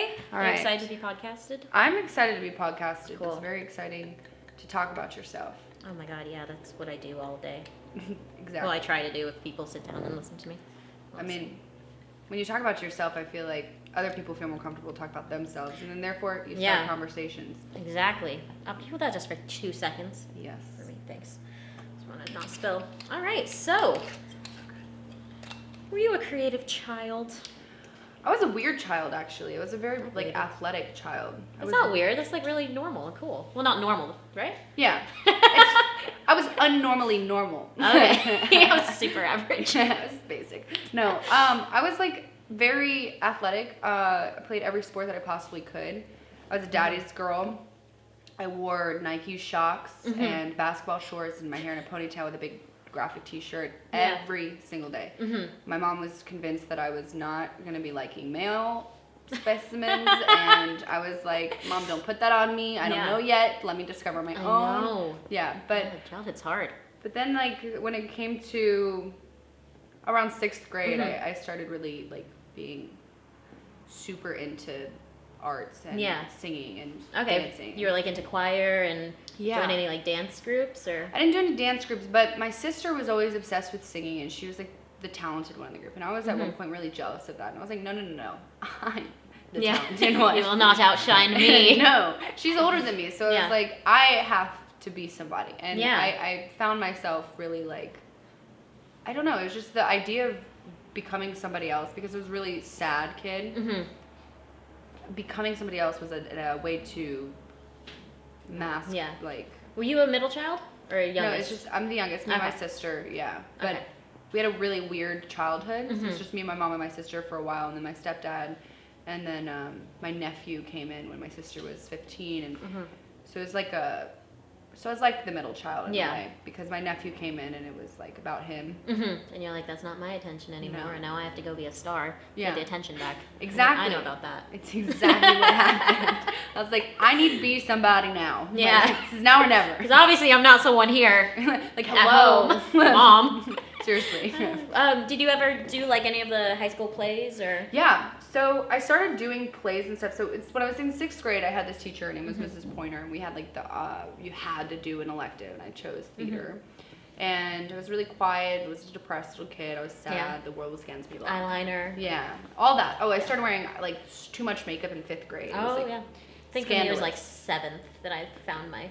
today? All Are you right. excited to be podcasted? I'm excited to be podcasted. Cool. It's very exciting to talk about yourself. Oh my god, yeah, that's what I do all day. Exactly. Well, I try to do if people sit down and listen to me. I mean, when you talk about yourself, I feel like other people feel more comfortable to talk about themselves, and then therefore you start conversations. Exactly. Can you hold that just for 2 seconds? Yes. For me, thanks. Just want to not spill. All right, so were you a creative child? I was a weird child, actually. I was a very athletic child. That's not weird. That's like really normal and cool. Well, not normal, right? Yeah. I was unnormally normal. Okay. I was super average. I was basic. No, I was like very athletic. I played every sport that I possibly could. I was a daddy's girl. I wore Nike Shox and basketball shorts and my hair in a ponytail with a big graphic t-shirt every single day. My mom was convinced that I was not going to be liking male specimens, and I was like, Mom, don't put that on me. I don't know yet. Let me discover my own. I know. Yeah, but childhood's hard. But then, like, when it came to around 6th grade, I started really, like, being super into arts and singing and dancing. You were, like, into choir and joined any, like, dance groups, or? I didn't join any dance groups, but my sister was always obsessed with singing, and she was, like, the talented one in the group. And I was, at one point, really jealous of that. And I was like, no. I'm the talented one. You will not outshine me. No. She's older than me, so it's like, I have to be somebody. And I found myself really, like, I don't know, it was just the idea of becoming somebody else, because I was a really sad kid. Becoming somebody else was a way to mask, like... Were you a middle child or a youngest? No, it's just, I'm the youngest, me and my sister, But we had a really weird childhood. So it's just me and my mom and my sister for a while, and then my stepdad, and then my nephew came in when my sister was 15, and so it was like I was like the middle child in a way, because my nephew came in and it was like about him. And you're like, that's not my attention anymore, and now I have to go be a star, get the attention back. Exactly. I know about that. It's exactly what happened. I was like, I need to be somebody now. Yeah. Like, this is now or never. Because obviously I'm not someone here. Like, hello. At home. Mom. Seriously. Did you ever do like any of the high school plays or? Yeah. So I started doing plays and stuff. So it's when I was in 6th grade, I had this teacher. Her name was Mrs. Pointer, and we had like you had to do an elective, and I chose theater. And I was really quiet. I was a depressed little kid. I was sad. Yeah. The world was against me. Eyeliner. Yeah. All that. Oh, I started wearing like too much makeup in 5th grade. Oh, was, like, yeah. I think for me it was like 7th that I found my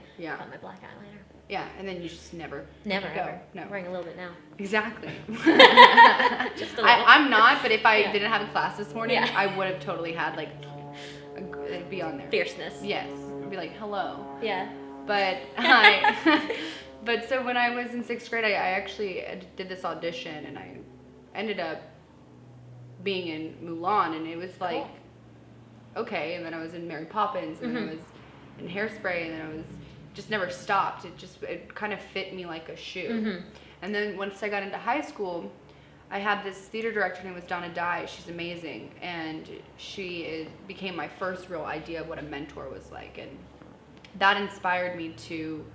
black eyeliner. Yeah, and then you just never go. Ever. No. I'm wearing a little bit now. Exactly. Just a little. I'm not, but if I didn't have a class this morning, I would have totally had like it'd be on there. Fierceness. Yes. I'd be like, hello. Yeah. But but so when I was in 6th grade, I actually did this audition, and I ended up being in Mulan, and it was like, okay, and then I was in Mary Poppins, and then I was in Hairspray, and then I was just never stopped. It kind of fit me like a shoe. And then once I got into high school, I had this theater director named was Donna Dye. She's amazing, and she became my first real idea of what a mentor was like, and that inspired me to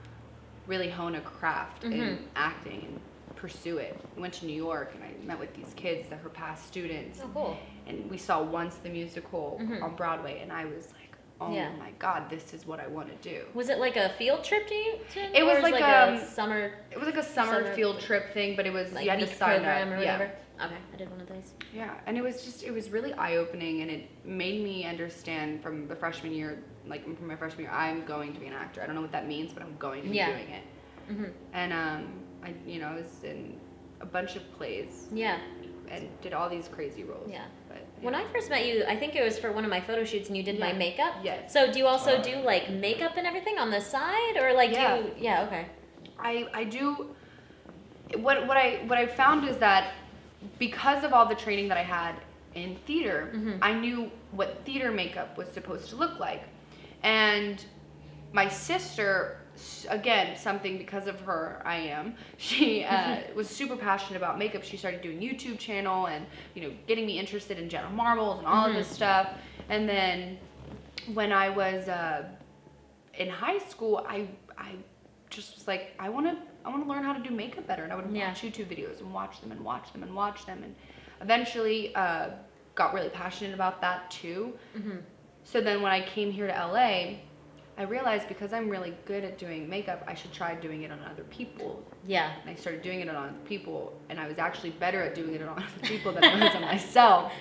really hone a craft in acting and pursue it. I went to New York, and I met with these kids that were past students. Oh, cool. And we saw Once the Musical on Broadway, and I was like, oh my God, this is what I want to do. Was it like a field trip to you? It was like a summer. It was like a summer field trip thing, but it was like you had to sign up. Or whatever. Okay, I did one of those. Yeah, and it was really eye opening, and it made me understand from the freshman year, like from my freshman year, I'm going to be an actor. I don't know what that means, but I'm going to be doing it. And I was in a bunch of plays. Yeah. And did all these crazy roles. Yeah. But when I first met you, I think it was for one of my photo shoots, and you did my makeup. Yes. So do you also do like makeup and everything on the side, or like do you? Yeah. Okay. I do. What I found is that because of all the training that I had in theater, I knew what theater makeup was supposed to look like, and my sister. Again, something because of her, she was super passionate about makeup. She started doing YouTube channel and, getting me interested in Jenna Marbles and all of this stuff. And then when I was in high school, I just was like, I want to learn how to do makeup better. And I would watch YouTube videos and watch them and watch them and watch them. And eventually got really passionate about that too. So then when I came here to LA, I realized because I'm really good at doing makeup, I should try doing it on other people. Yeah. And I started doing it on other people, and I was actually better at doing it on other people than I was on myself,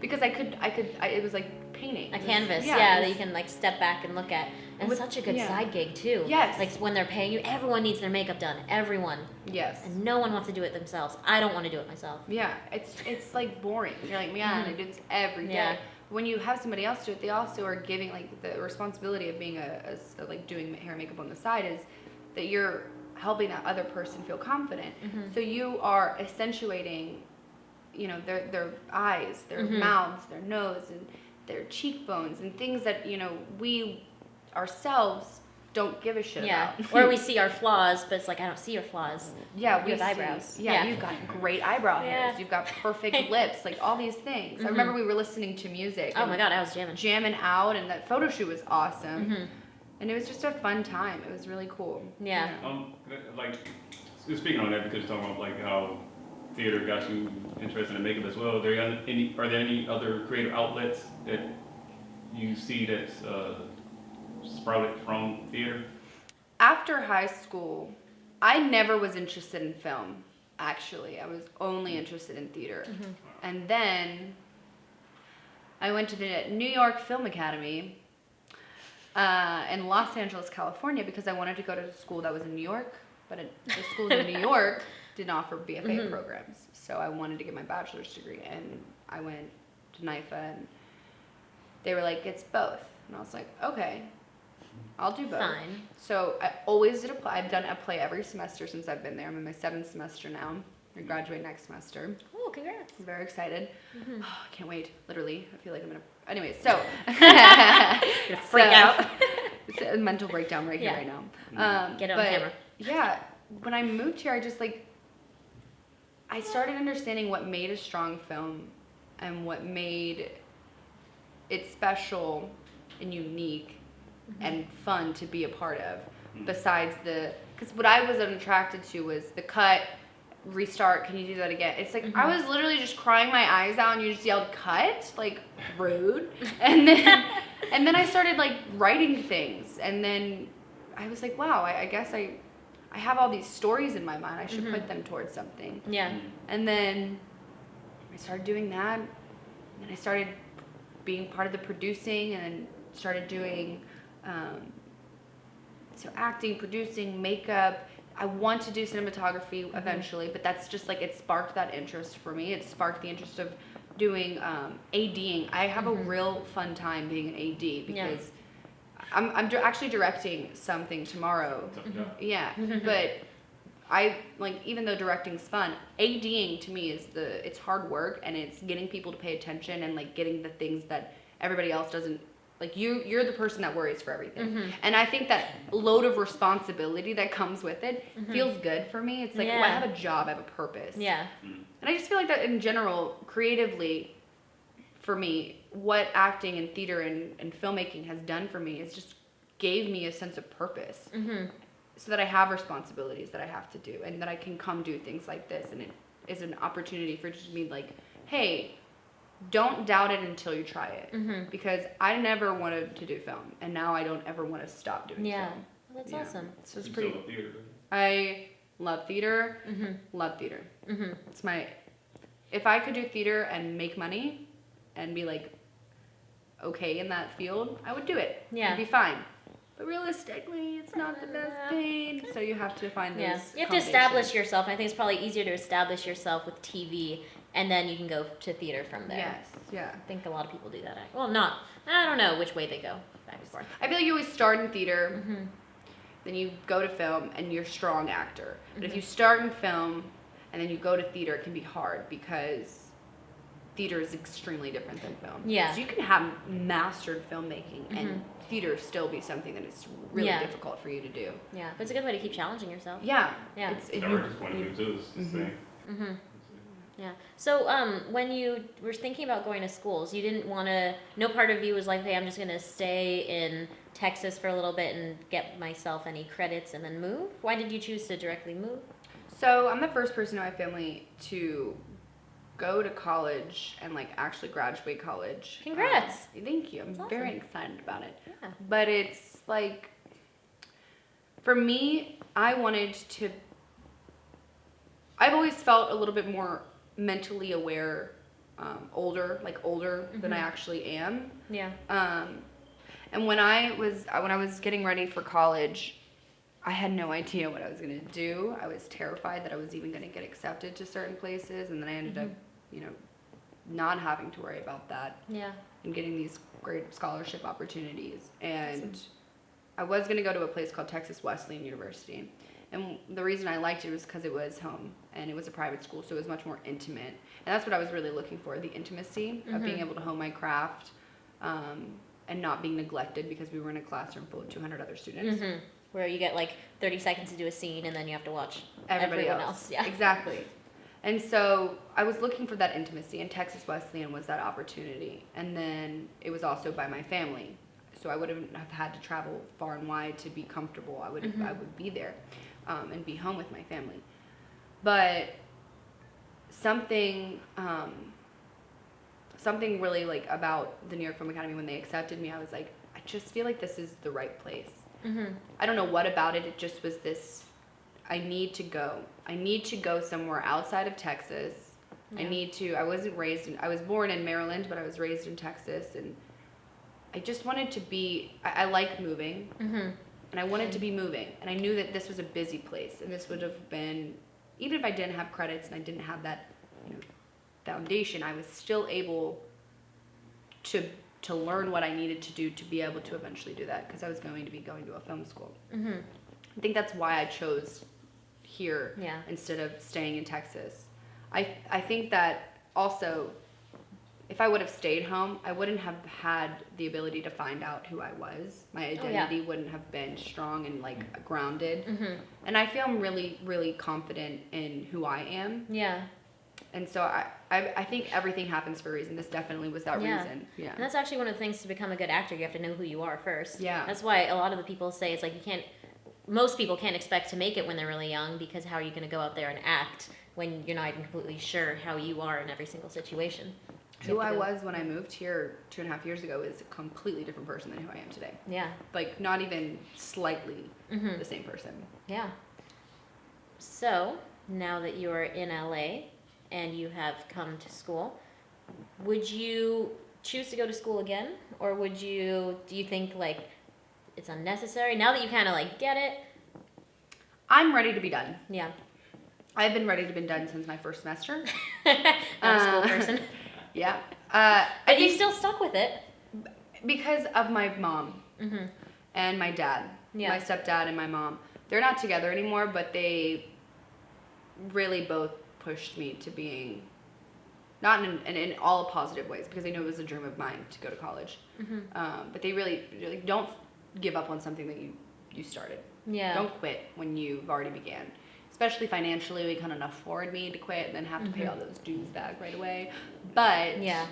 because it was like painting. A canvas, that you can like step back and look at. And it's such a good side gig too. Yes. Like when they're paying you, everyone needs their makeup done. Everyone. Yes. And no one wants to do it themselves. I don't want to do it myself. Yeah, it's like boring. You're like, man, I do this every day. Yeah. When you have somebody else do it, they also are giving like the responsibility of being like doing hair and makeup on the side is that you're helping that other person feel confident. So you are accentuating, their eyes, their mouths, their nose, and their cheekbones, and things that we ourselves don't give a shit about. Or we see our flaws, but it's like I don't see your flaws. Yeah, we have eyebrows. Yeah, you've got great eyebrow hairs. You've got perfect lips, like all these things. I remember we were listening to music. Oh my god, I was jamming out, and that photo shoot was awesome. And it was just a fun time. It was really cool. Yeah. Like speaking on that, because you're talking about like how theater got you interested in makeup as well. Are there any other creative outlets that you see that's sprouted from theater? After high school, I never was interested in film, actually. I was only interested in theater. And then I went to the New York Film Academy in Los Angeles, California, because I wanted to go to a school that was in New York, but the schools in New York didn't offer BFA programs. So I wanted to get my bachelor's degree, and I went to NIFA, and they were like, it's both. And I was like, okay, I'll do both. Fine. So I always did a play. I've done a play every semester since I've been there. I'm in my 7th semester now. I graduate next semester. Oh, congrats. I'm very excited. Oh, I can't wait. Literally. I feel like I'm going to... Anyways, so... Gonna freak out. It's a mental breakdown right here, right now. Get it on camera. Yeah, when I moved here, I started understanding what made a strong film and what made it special and unique and fun to be a part of, besides because what I was unattracted to was the cut, restart, can you do that again? It's like, I was literally just crying my eyes out and you just yelled cut, like rude. And then I started like writing things, and then I was like, wow, I guess I have all these stories in my mind, I should put them towards something. Yeah. And then I started doing that, and then I started being part of the producing, and then started doing so acting, producing, makeup. I want to do cinematography eventually, but that's just like, it sparked that interest for me. It sparked the interest of doing ADing. I have a real fun time being an AD because I'm actually directing something tomorrow. Yeah, but I like, even though directing's fun, ADing to me is it's hard work, and it's getting people to pay attention and like getting the things that everybody else doesn't. Like you're the person that worries for everything. And I think that load of responsibility that comes with it feels good for me. It's like, oh, I have a job, I have a purpose. Yeah. And I just feel like that in general, creatively, for me, what acting and theater and filmmaking has done for me is just gave me a sense of purpose. So that I have responsibilities that I have to do, and that I can come do things like this. And it is an opportunity for just me, like, hey, don't doubt it until you try it. Because I never wanted to do film, and now I don't ever want to stop doing film. Yeah, that's awesome. So it's pretty. I love theater. Love theater. It's if I could do theater and make money, and be like okay in that field, I would do it. Yeah, it'd be fine. But realistically, it's not the best paid, so you have to find those. Yeah, you have to establish yourself. I think it's probably easier to establish yourself with TV, and then you can go to theater from there. Yes, yeah. I think a lot of people do that. Well, I don't know which way they go back and forth. I feel like you always start in theater, then you go to film, and you're a strong actor. But if you start in film, and then you go to theater, it can be hard, because theater is extremely different than film. Yeah. So you can have mastered filmmaking, and theater still be something that is really difficult for you to do. Yeah, but it's a good way to keep challenging yourself. Yeah. Yeah. It's director's point of view too. It's the same. Yeah. So when you were thinking about going to schools, you didn't want to. No part of you was like, hey, I'm just going to stay in Texas for a little bit and get myself any credits and then move. Why did you choose to directly move? So I'm the first person in my family to go to college and like actually graduate college. Congrats. Thank you. I'm That's very awesome. excited about it. Yeah. But it's like, for me, I've always felt a little bit more mentally aware, older than I actually am. Yeah. And when I was getting ready for college, I had no idea what I was gonna do. I was terrified that I was even gonna get accepted to certain places, and then I ended up, not having to worry about that Yeah. and getting these great scholarship opportunities. And I was gonna go to a place called Texas Wesleyan University, and the reason I liked it was because it was home and it was a private school, so it was much more intimate. And that's what I was really looking for, the intimacy of being able to hone my craft, and not being neglected because we were in a classroom full of 200 other students. Mm-hmm. Where you get like 30 seconds to do a scene and then you have to watch Everybody everyone else. Yeah. Exactly. And so I was looking for that intimacy, and Texas Wesleyan was that opportunity. And then it was also by my family. So I wouldn't have had to travel far and wide to be comfortable. I would be there, and be home with my family. But something really like about the New York Film Academy, when they accepted me, I was like, I just feel like this is the right place. I don't know what about it. It just was this, I need to go somewhere outside of Texas. Yeah. I was born in Maryland, but I was raised in Texas, and I just wanted to be, I like moving, and I wanted to be moving, and I knew that this was a busy place, and this would have been, even if I didn't have credits and I didn't have that, foundation, I was still able to learn what I needed to do to be able to eventually do that, because I was going to be going to a film school. I think that's why I chose here instead of staying in Texas. I think that also, if I would have stayed home, I wouldn't have had the ability to find out who I was. My identity wouldn't have been strong and like grounded. And I feel I'm really, really confident in who I am. Yeah. And so I think everything happens for a reason. This definitely was that reason. Yeah. And that's actually one of the things to become a good actor. You have to know who you are first. Yeah. That's why a lot of the people say it's like most people can't expect to make it when they're really young, because how are you going to go out there and act when you're not even completely sure how you are in every single situation? So who I was when I moved here 2.5 years ago is a completely different person than who I am today. Yeah. Like, not even slightly the same person. Yeah. So, now that you're in LA and you have come to school, would you choose to go to school again? Or do you think like it's unnecessary now that you kind of like get it? I'm ready to be done. Yeah. I've been ready to be done since my first semester. Not a school person. Yeah. But you still stuck with it. Because of my mom and my dad. Yeah. My stepdad and my mom. They're not together anymore, but they really both pushed me to being, not in all positive ways, because they knew it was a dream of mine to go to college. But they really don't give up on something that you started. Yeah. Don't quit when you've already began. Especially financially, we couldn't afford me to quit and then have to pay all those dues back right away. But yeah,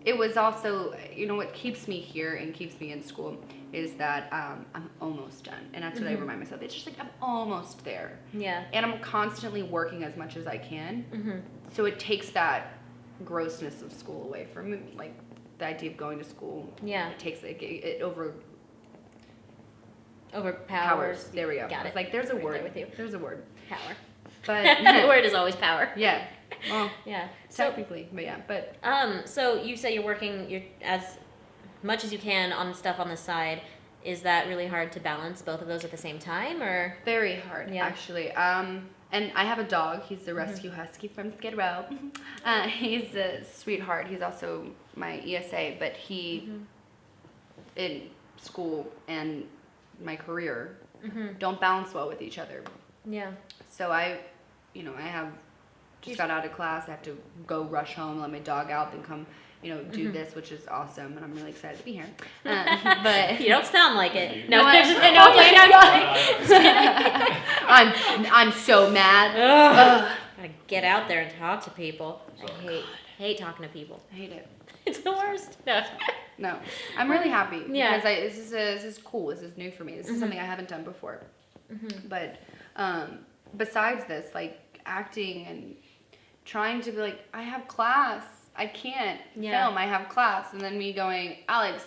it was also, what keeps me here and keeps me in school is that I'm almost done. And that's what I remind myself. It's just like, I'm almost there. Yeah. And I'm constantly working as much as I can. So it takes that grossness of school away from me. Like, the idea of going to school. Yeah. It takes, it overpowers. There we go. Got it. It's like, there's a Right word. there with you. There's a word. Power. But The word is always power. yeah. Well, Yeah. technically, but yeah, but So you say you're as much as you can on stuff on the side. Is that really hard to balance both of those at the same time, or? very hard, Yeah. actually. And I have a dog. He's a rescue husky from Skid Row. He's a sweetheart. He's also my ESA, but he, in school and my career, don't balance well with each other. Yeah. So I have just got out of class. I have to go rush home, let my dog out, then come, do this, which is awesome, and I'm really excited to be here. But You don't sound like it. No, I'm so mad. Gotta get out there and talk to people. I hate talking to people. I hate it. It's the worst. No. No, I'm really happy Yeah. because this is cool. This is new for me. This is something I haven't done before. But besides this, like acting and trying to be like, I have class. I can't film. I have class. And then me going, Alex,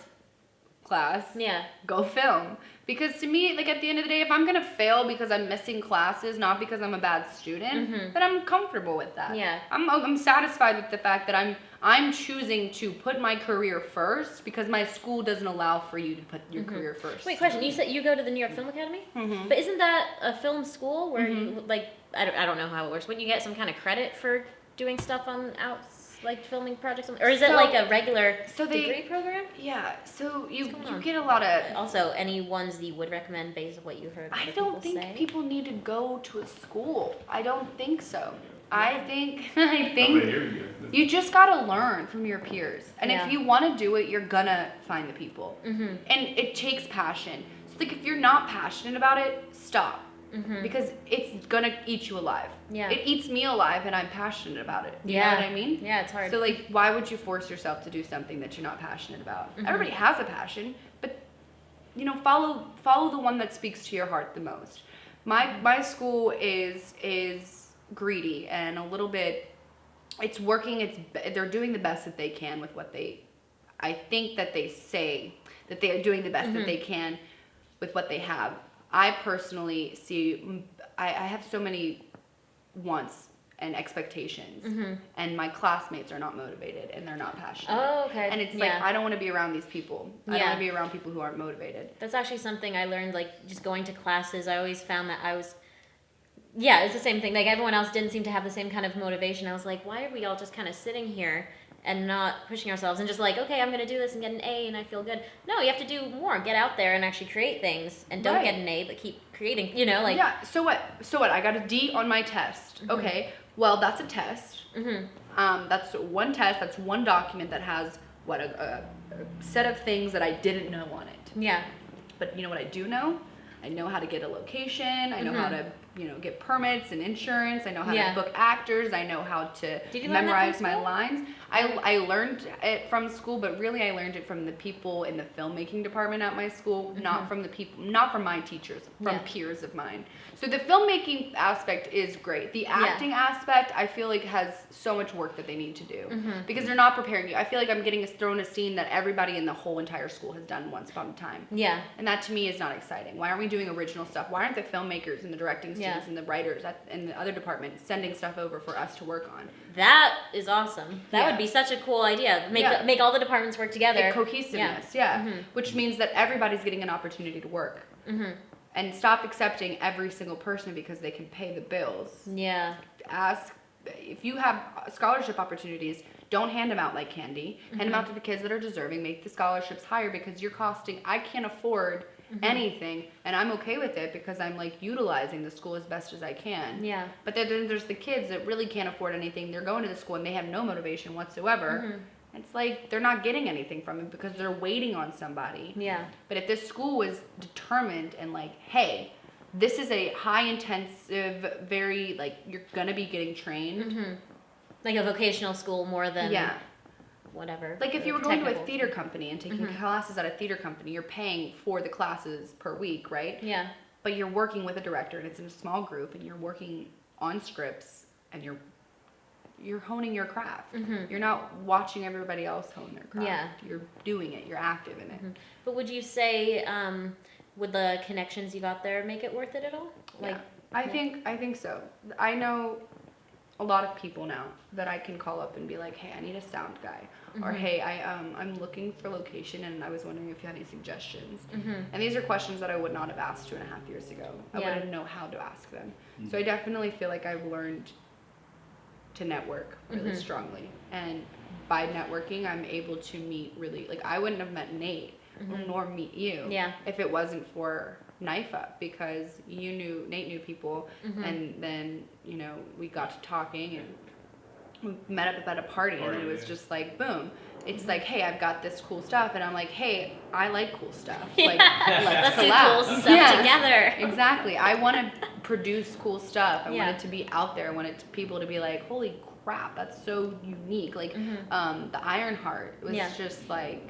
class. Yeah. Go film. Because to me, like, at the end of the day, if I'm going to fail because I'm missing classes, not because I'm a bad student, then I'm comfortable with that. Yeah. I'm satisfied with the fact that I'm choosing to put my career first because my school doesn't allow for you to put your career first. Wait, question. You said you go to the New York Film Academy? But isn't that a film school where you, like, I don't know how it works. Wouldn't you get some kind of credit for doing stuff on like filming projects? Or is it like a regular degree program? Yeah, so you get a lot of... Also, any ones that you would recommend based on what you heard I don't think people need to go to a school. I don't think so. I think you just gotta learn from your peers. And if you want to do it, you're gonna find the people. And it takes passion. So like if you're not passionate about it, stop. Because it's gonna eat you alive. Yeah. It eats me alive and I'm passionate about it. You know what I mean? Yeah, it's hard. So like why would you force yourself to do something that you're not passionate about? Everybody has a passion, but you know, follow the one that speaks to your heart the most. My school is greedy and a little bit, it's working, they're doing the best that they can with what I think that they say that they are doing the best that they can with what they have. I personally see, I have so many wants and expectations and my classmates are not motivated and they're not passionate. Oh, okay. And it's like, I don't want to be around these people. I don't want to be around people who aren't motivated. That's actually something I learned, like, just going to classes. I always found that it's the same thing. Like, everyone else didn't seem to have the same kind of motivation. I was like, why are we all just kind of sitting here and not pushing ourselves and just like, okay, I'm going to do this and get an A and I feel good. No, you have to do more. Get out there and actually create things and don't get an A, but keep creating, you know, like. Yeah, so what? I got a D on my test. Okay, well, that's a test. That's one test. That's one document that has, a set of things that I didn't know on it. Yeah. But you know what I do know? I know how to get a location. I know how to, get permits and insurance. I know how to book actors. I know how to memorize my lines. I learned it from school, but really I learned it from the people in the filmmaking department at my school, not from my teachers, from peers of mine. So the filmmaking aspect is great. The acting aspect, I feel like has so much work that they need to do because they're not preparing you. I feel like I'm getting thrown a scene that everybody in the whole entire school has done once upon a time. Yeah. And that to me is not exciting. Why aren't we doing original stuff? Why aren't the filmmakers and the directing students and the writers in the other departments sending stuff over for us to work on? That is awesome. That would be such a cool idea. Make all the departments work together. Like cohesiveness, which means that everybody's getting an opportunity to work. And stop accepting every single person because they can pay the bills. Yeah. Ask, if you have scholarship opportunities, don't hand them out like candy. Hand them out to the kids that are deserving. Make the scholarships higher because you're costing, I can't afford anything, and I'm okay with it because I'm like utilizing the school as best as I can. Yeah. But then there's the kids that really can't afford anything. They're going to the school and they have no motivation whatsoever. It's like they're not getting anything from it because they're waiting on somebody. Yeah. But if this school was determined and like, hey, this is a high intensive, very like you're gonna be getting trained. Like a vocational school more than whatever. Like if you were going to a theater company and taking classes at a theater company, you're paying for the classes per week, right? Yeah. But you're working with a director and it's in a small group and you're working on scripts and you're honing your craft. You're not watching everybody else hone their craft. Yeah. You're doing it. You're active in it. But would you say, would the connections you got there make it worth it at all? Like, I think so. I know a lot of people now that I can call up and be like, hey, I need a sound guy. Or hey, I'm looking for location and I was wondering if you had any suggestions. And these are questions that I would not have asked 2.5 years ago. I wouldn't know how to ask them. So I definitely feel like I've learned to network really strongly, and by networking I'm able to meet really, like I wouldn't have met Nate nor meet you if it wasn't for Knife Up, because Nate knew people and then we got to talking and we met up at a party and it was just like boom, it's like, hey, I've got this cool stuff, and I'm like, hey, I like cool stuff, like let's do cool stuff together. Exactly. I want to produce cool stuff. I want it to be out there. I want people to be like, holy crap, that's so unique. Like the Ironheart was just like,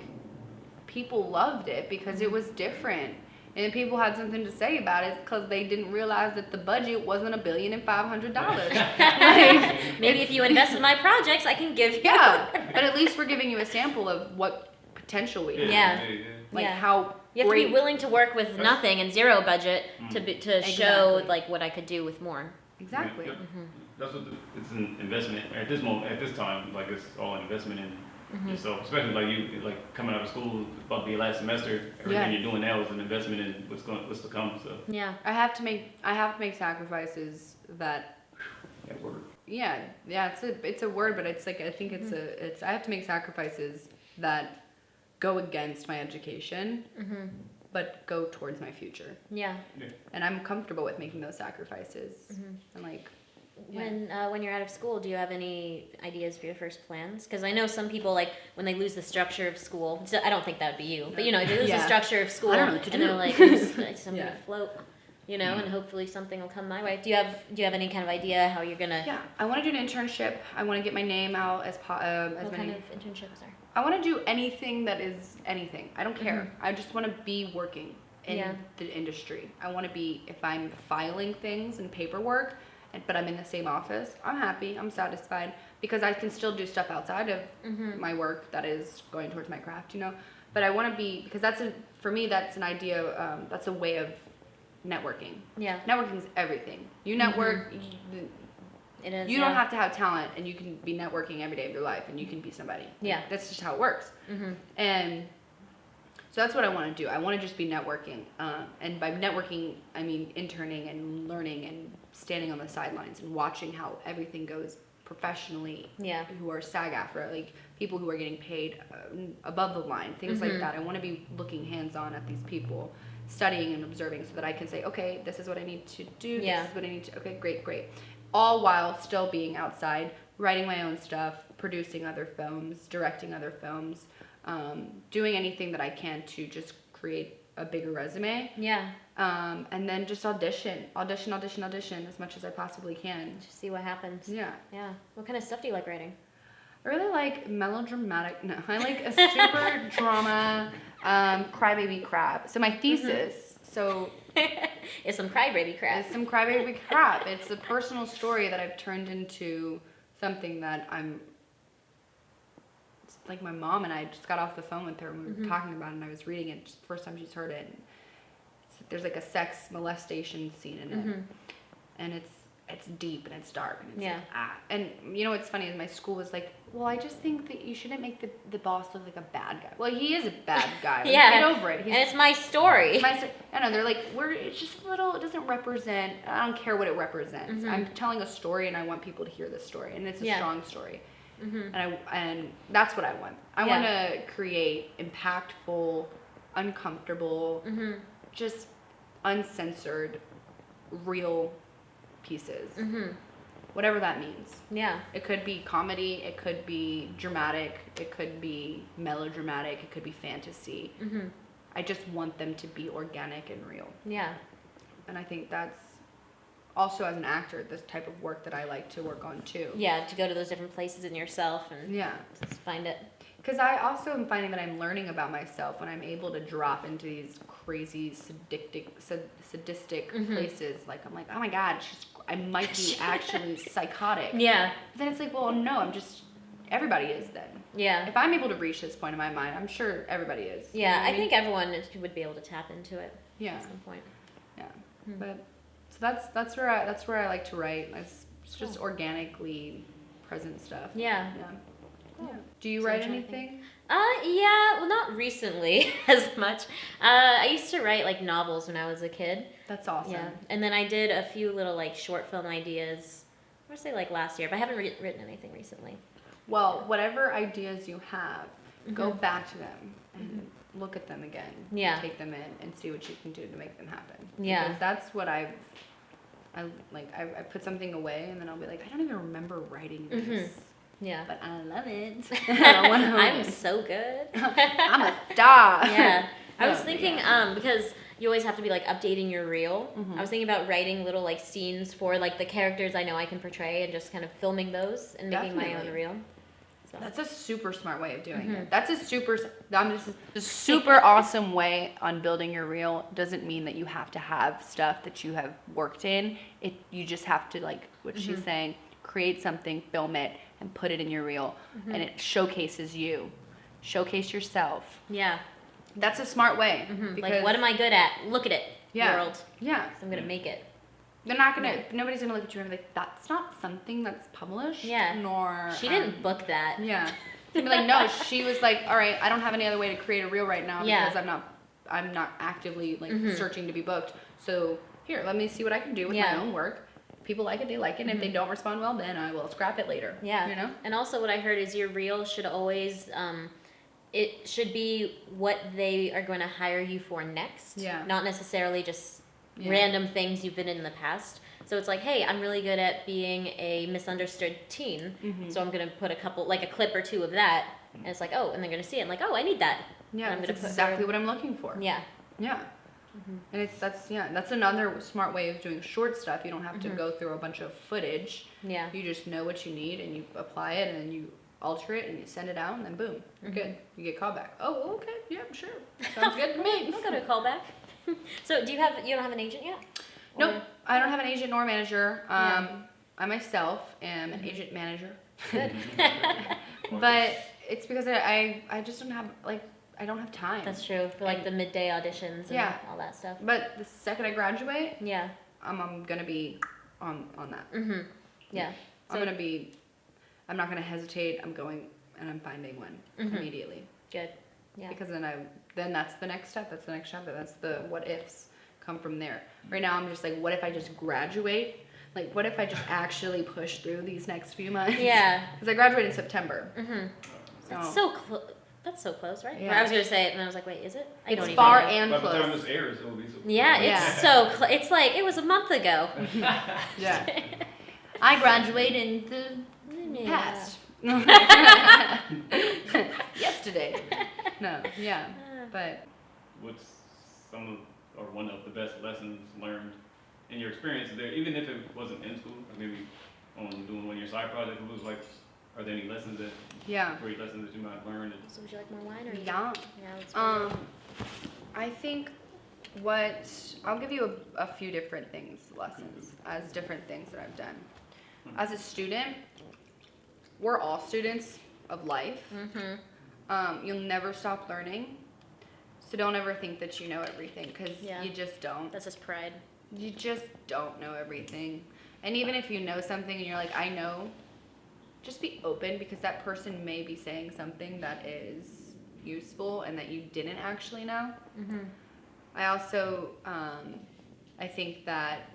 people loved it because it was different. And people had something to say about it because they didn't realize that the budget wasn't $1,500,000. Like, Maybe if you invest in my projects, I can give you. yeah, but at least we're giving you a sample of what potential we have. Yeah. Like Yeah. how You have great. to be willing to work with nothing and zero budget to show Exactly. like what I could do with more. Exactly. Yeah, that's what it's an investment at this moment, at this time. Like it's all an investment in yourself, especially like you, like coming out of school, about to be your last semester. Everything you're doing now is an investment in what's to come. So Yeah. I have to make sacrifices that. that work. Yeah, it's a word, but it's like I think it's I have to make sacrifices that go against my education, but go towards my future. Yeah. And I'm comfortable with making those sacrifices. And like, When you're out of school, do you have any ideas for your first plans? Because I know some people, like, when they lose the structure of school, so I don't think that would be you, but, you know, they lose the structure of school, I don't know what to and do. they're like, I'm Yeah. gonna float, you know, and hopefully something will come my way. Do you have any kind of idea how you're gonna? yeah, I want to do an internship. I want to get my name out as What many. kind of internships are? I want to do anything that is anything. I don't care. I just want to be working in the industry. I want to be, if I'm filing things and paperwork, but I'm in the same office, I'm happy, I'm satisfied, because I can still do stuff outside of my work that is going towards my craft, you know. But I want to be, because for me, that's an idea, that's a way of networking. Yeah. Networking is everything. You network, It is. you don't have to have talent, and you can be networking every day of your life, and you can be somebody. Yeah. That's just how it works. And so that's what I want to do. I want to just be networking. And by networking, I mean interning and learning and standing on the sidelines and watching how everything goes professionally. Yeah. Who are SAG-AFTRA, like people who are getting paid above the line, things like that. I want to be looking hands-on at these people, studying and observing, so that I can say, okay, this is what I need to do. Yeah. This is what I need to. Okay, great. All while still being outside, writing my own stuff, producing other films, directing other films, doing anything that I can to just create a bigger resume. Yeah. And then just audition as much as I possibly can. Just see what happens. Yeah. Yeah. What kind of stuff do you like writing? I really like melodramatic. No, I like a super drama, crybaby crap. So my thesis, It's some crybaby crap. it's some crybaby crap. It's a personal story that I've turned into something that it's like my mom and I just got off the phone with her and we were talking about it, and I was reading it, just the first time she's heard it. And there's like a sex molestation scene in it. And it's deep and it's dark and it's like, and you know what's funny is my school was like, well, I just think that you shouldn't make the boss look like a bad guy. Well, he is a bad guy. Like, get over it. And it's my story. I know, they're like, it's just a little, it doesn't represent, I don't care what it represents. I'm telling a story and I want people to hear this story, and it's a strong story. And that's what I want. I want to create impactful, uncomfortable, just uncensored, real pieces. Whatever that means. Yeah. It could be comedy, it could be dramatic, it could be melodramatic, it could be fantasy. I just want them to be organic and real. Yeah. And I think that's also, as an actor, this type of work that I like to work on too. Yeah, to go to those different places in yourself and just find it. Because I also am finding that I'm learning about myself when I'm able to drop into these crazy, sadistic places. Like, I'm like, oh my God, I might be actually psychotic. Yeah. But then it's like, well, no, everybody is then. Yeah. If I'm able to reach this point in my mind, I'm sure everybody is. Yeah, You know what I mean? think everyone would be able to tap into it Yeah. at some point. Yeah. But so that's where I like to write. It's just organically present stuff. Yeah. Yeah. Cool. Yeah. Do you So write I'm trying to think. anything? Yeah, well, not recently as much. I used to write like novels when I was a kid. That's awesome. Yeah, and then I did a few little like short film ideas. I want to say like last year, but I haven't written anything recently. Well, whatever ideas you have, go back to them and look at them again. Yeah. Take them in and see what you can do to make them happen. Yeah. Because that's what I put something away and then I'll be like, I don't even remember writing this. Yeah. But I love it. I wanna own I'm it. so good. I'm a star. Yeah. I was Oh, thinking, yeah. because you always have to be like updating your reel. Mhm. I was thinking about writing little like scenes for like the characters I know I can portray and just kind of filming those and making my own Definitely. reel. So. That's a super smart way of doing it. That's a super awesome way on building your reel. Doesn't mean that you have to have stuff that you have worked in. You just have to, like what she's saying, create something, film it, and put it in your reel, and it showcases you. Showcase yourself. Yeah. That's a smart way. Like, what am I good at? Look at it, world. Yeah. 'Cause I'm gonna make it. They're not gonna. Nobody's gonna look at you and be like, "That's not something that's published." Yeah. Nor She didn't book that. Yeah. She'd be like, no. She was like, all right, I don't have any other way to create a reel right now because I'm not actively like searching to be booked. So here, let me see what I can do with my own work. People like it, they like it. And if they don't respond well, then I will scrap it later. Yeah. You know. And And also, what I heard is your reel should always. It should be what they are going to hire you for next. Yeah. Not necessarily just random things you've been in the past. So it's like, hey, I'm really good at being a misunderstood teen. So I'm going to put a clip or two of that. And it's like, oh, and they're going to see it. I'm like, oh, I need that. yeah, I'm that's gonna exactly what I'm looking for. Yeah. Yeah. And that's another smart way of doing short stuff. You don't have to go through a bunch of footage. Yeah. You just know what you need and you apply it and then you alter it and you send it out and then boom, you're good. You get called back. Oh, okay, yeah, sure. Sounds good to me. I'll go to a callback. So you don't have an agent yet? Nope, I don't have an agent nor manager. I myself am an agent manager. Good. But it's because I just don't have I don't have time. That's true, for like the midday auditions and all that stuff. But the second I graduate, Yeah. I'm gonna be on that. Yeah. I'm not gonna hesitate. I'm going and I'm finding one immediately. Good. Yeah. Because then that's the next step. That's the next chapter. That's the what ifs come from there. Right now I'm just like, what if I just graduate? Like, what if I just actually push through these next few months? Yeah. Because I graduate in September. That's so close, right? Yeah. I was gonna say it, and I was like, wait, is it? I don't It's even far know. and By the time close. this airs, it'll be so Yeah, Yeah. it's so close. It's like it was a month ago. Yeah. I graduate in the past. Yesterday. No, yeah. But What's one of the best lessons learned in your experience there, even if it wasn't in school, or maybe on doing one of your side projects? It was like, are there any lessons great lessons that you might learn? So would you like more wine or? yeah. Yeah. Let's go. I think I'll give you a few different lessons as different things that I've done. As a student, we're all students of life. You'll never stop learning. So don't ever think that you know everything, because you just don't. That's just pride. You just don't know everything. And even if you know something and you're like, I know, just be open, because that person may be saying something that is useful and that you didn't actually know. I also, I think that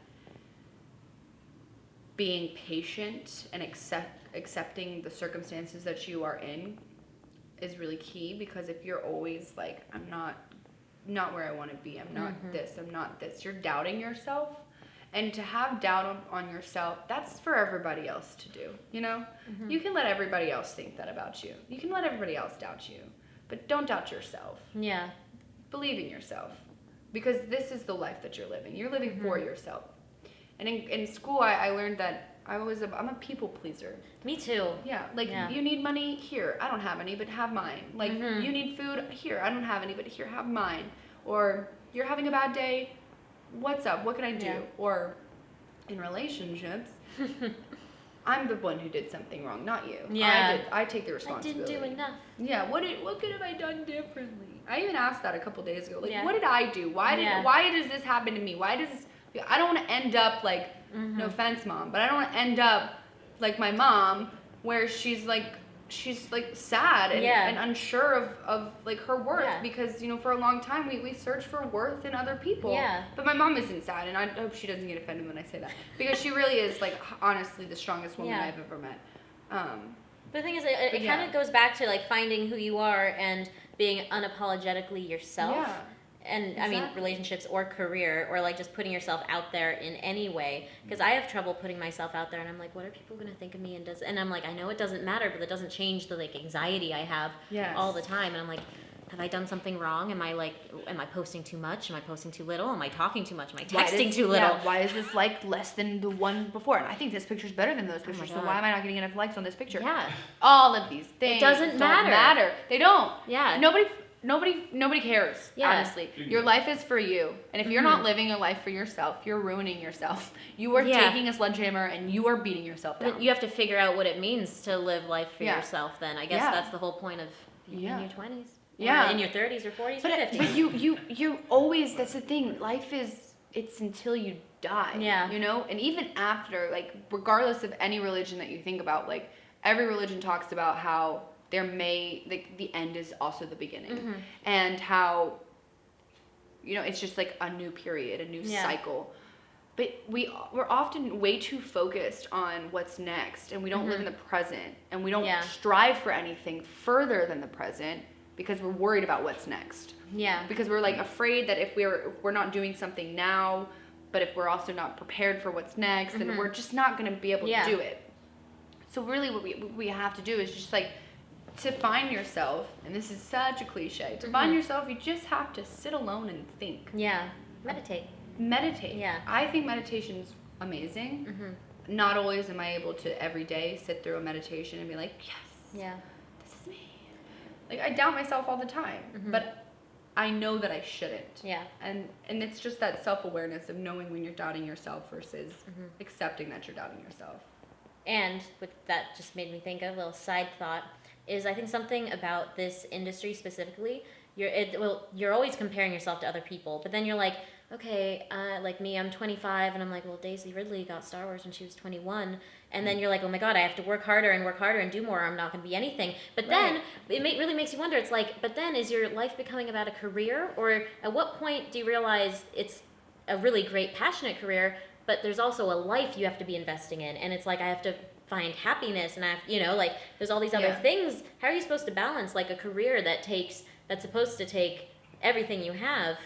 being patient and accepting the circumstances that you are in is really key, because if you're always like, I'm not where I want to be, I'm not this, you're doubting yourself. And to have doubt on yourself, that's for everybody else to do, you know? You can let everybody else think that about you. You can let everybody else doubt you, but don't doubt yourself. Yeah. Believe in yourself, because this is the life that you're living. You're living for yourself. And in school, I learned that I'm a people pleaser. Me too. Yeah, you need money, here, I don't have any, but have mine. Like, you need food, here, I don't have any, but here, have mine. Or, you're having a bad day, what's up, what can I do? Yeah. Or, in relationships, I'm the one who did something wrong, not you. Yeah. I take the I responsibility. didn't do enough. Yeah, what could have I done differently? I even asked that a couple days ago. Like, Yeah. what did I do? Why does this happen to me? Why does this... I don't want to end up like, no offense, Mom, but I don't want to end up like my mom, where she's sad and unsure of like her worth, because, you know, for a long time we search for worth in other people. Yeah. But my mom isn't sad, and I hope she doesn't get offended when I say that, because she really is, like, honestly the strongest woman I've ever met. But the thing is, it kind of goes back to like finding who you are and being unapologetically yourself. Yeah. And I mean, relationships or career, or like just putting yourself out there in any way. Because I have trouble putting myself out there, and I'm like, what are people gonna think of me? And I'm like, I know it doesn't matter, but it doesn't change the like anxiety I have all the time. And I'm like, have I done something wrong? Am I posting too much? Am I posting too little? Am I talking too much? Am I texting too little? Yeah, why is this like less than the one before? And I think this picture's better than those pictures, so why am I not getting enough likes on this picture? Yeah. All of these things doesn't don't matter. They don't. Yeah. Nobody cares, Yeah. honestly. Your life is for you. And if you're not living your life for yourself, you're ruining yourself. You are taking a sledgehammer and you are beating yourself down. But you have to figure out what it means to live life for Yeah. yourself then. I guess Yeah. that's the whole point of being in Yeah. your 20s. Yeah. Or in your 30s or 40s or But 50s. you always, that's the thing, life is, it's until you die. Yeah. You know? And even after, like, regardless of any religion that you think about, like, every religion talks about how the end is also the beginning. And how, it's just like a new period, a new cycle. But we're often way too focused on what's next, and we don't live in the present, and we don't strive for anything further than the present because we're worried about what's next. Yeah. Because we're like afraid that if we're not doing something now, but if we're also not prepared for what's next, then we're just not going to be able to do it. So really what we have to do is just like, to find yourself, and this is such a cliche, to find yourself, you just have to sit alone and think. Yeah. Meditate. Yeah. I think meditation's amazing. Not always am I able to every day sit through a meditation and be like, yes, this is me. Like, I doubt myself all the time, but I know that I shouldn't. Yeah. And it's just that self-awareness of knowing when you're doubting yourself versus accepting that you're doubting yourself. And with that just made me think of a little side thought is I think something about this industry specifically, you're always comparing yourself to other people, but then you're like, okay, like me, I'm 25, and I'm like, well, Daisy Ridley got Star Wars when she was 21, and then you're like, oh my God, I have to work harder and do more, or I'm not going to be anything. But then it really makes you wonder. It's like, but then is your life becoming about a career, or at what point do you realize it's a really great, passionate career, but there's also a life you have to be investing in, and it's like I have to find happiness, and I have, like there's all these other things. How are you supposed to balance like a career that's supposed to take everything you have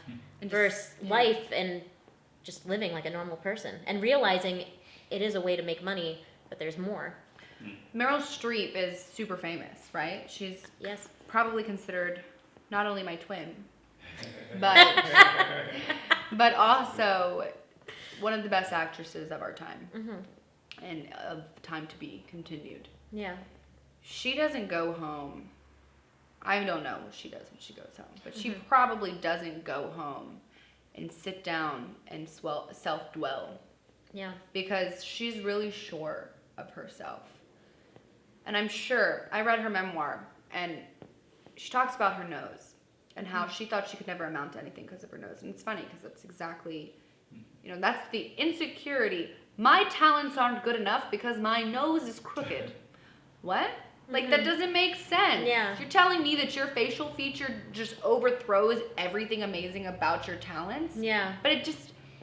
versus life and just living like a normal person and realizing it is a way to make money, but there's more. Meryl Streep is super famous, right? She's probably considered not only my twin, but also one of the best actresses of our time and of time to be continued. Yeah. She doesn't go home. I don't know what she does when she goes home, but she probably doesn't go home and sit down and self-dwell. Yeah. Because she's really sure of herself. And I'm sure, I read her memoir, and she talks about her nose and how she thought she could never amount to anything because of her nose. And it's funny because that's exactly, that's the insecurity. My talents aren't good enough because my nose is crooked. What? Like, that doesn't make sense. Yeah. You're telling me that your facial feature just overthrows everything amazing about your talents? Yeah. But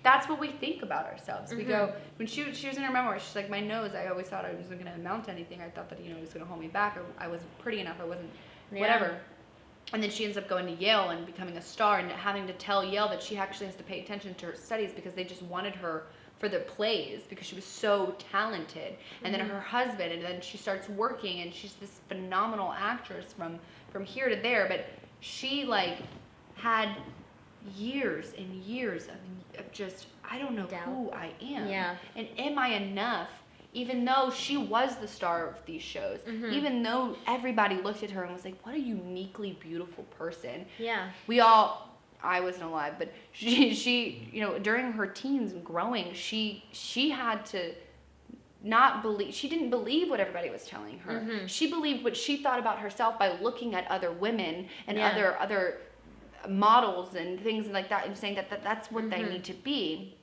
that's what we think about ourselves. We go, when she was in her memoir, she's like, my nose, I always thought I wasn't going to amount to anything. I thought that, it was going to hold me back, or I wasn't pretty enough, I wasn't whatever. And then she ends up going to Yale and becoming a star and having to tell Yale that she actually has to pay attention to her studies because they just wanted her for the plays because she was so talented. And then her husband, and then she starts working, and she's this phenomenal actress from here to there. But she had years and years of just, I don't know who I am. Yeah. And am I enough? Even though she was the star of these shows, even though everybody looked at her and was like, what a uniquely beautiful person. Yeah. I wasn't alive, but she during her teens and growing, she had to not believe, she didn't believe what everybody was telling her. She believed what she thought about herself by looking at other women and other models and things like that and saying that that's what they need to be.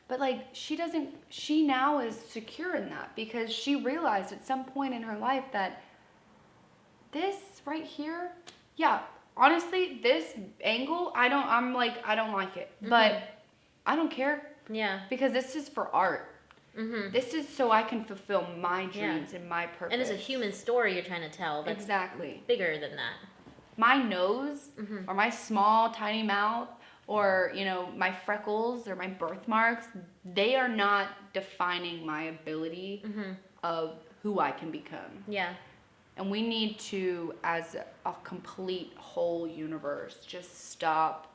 But she now is secure in that because she realized at some point in her life that this right here, honestly, this angle, I don't like it, but I don't care. Yeah. Because this is for art. This is so I can fulfill my dreams and my purpose. And it's a human story you're trying to tell that's bigger than that. My nose or my small, tiny mouth or, my freckles or my birthmarks, they are not defining my ability of who I can become. Yeah. And we need to, as a complete whole universe, just stop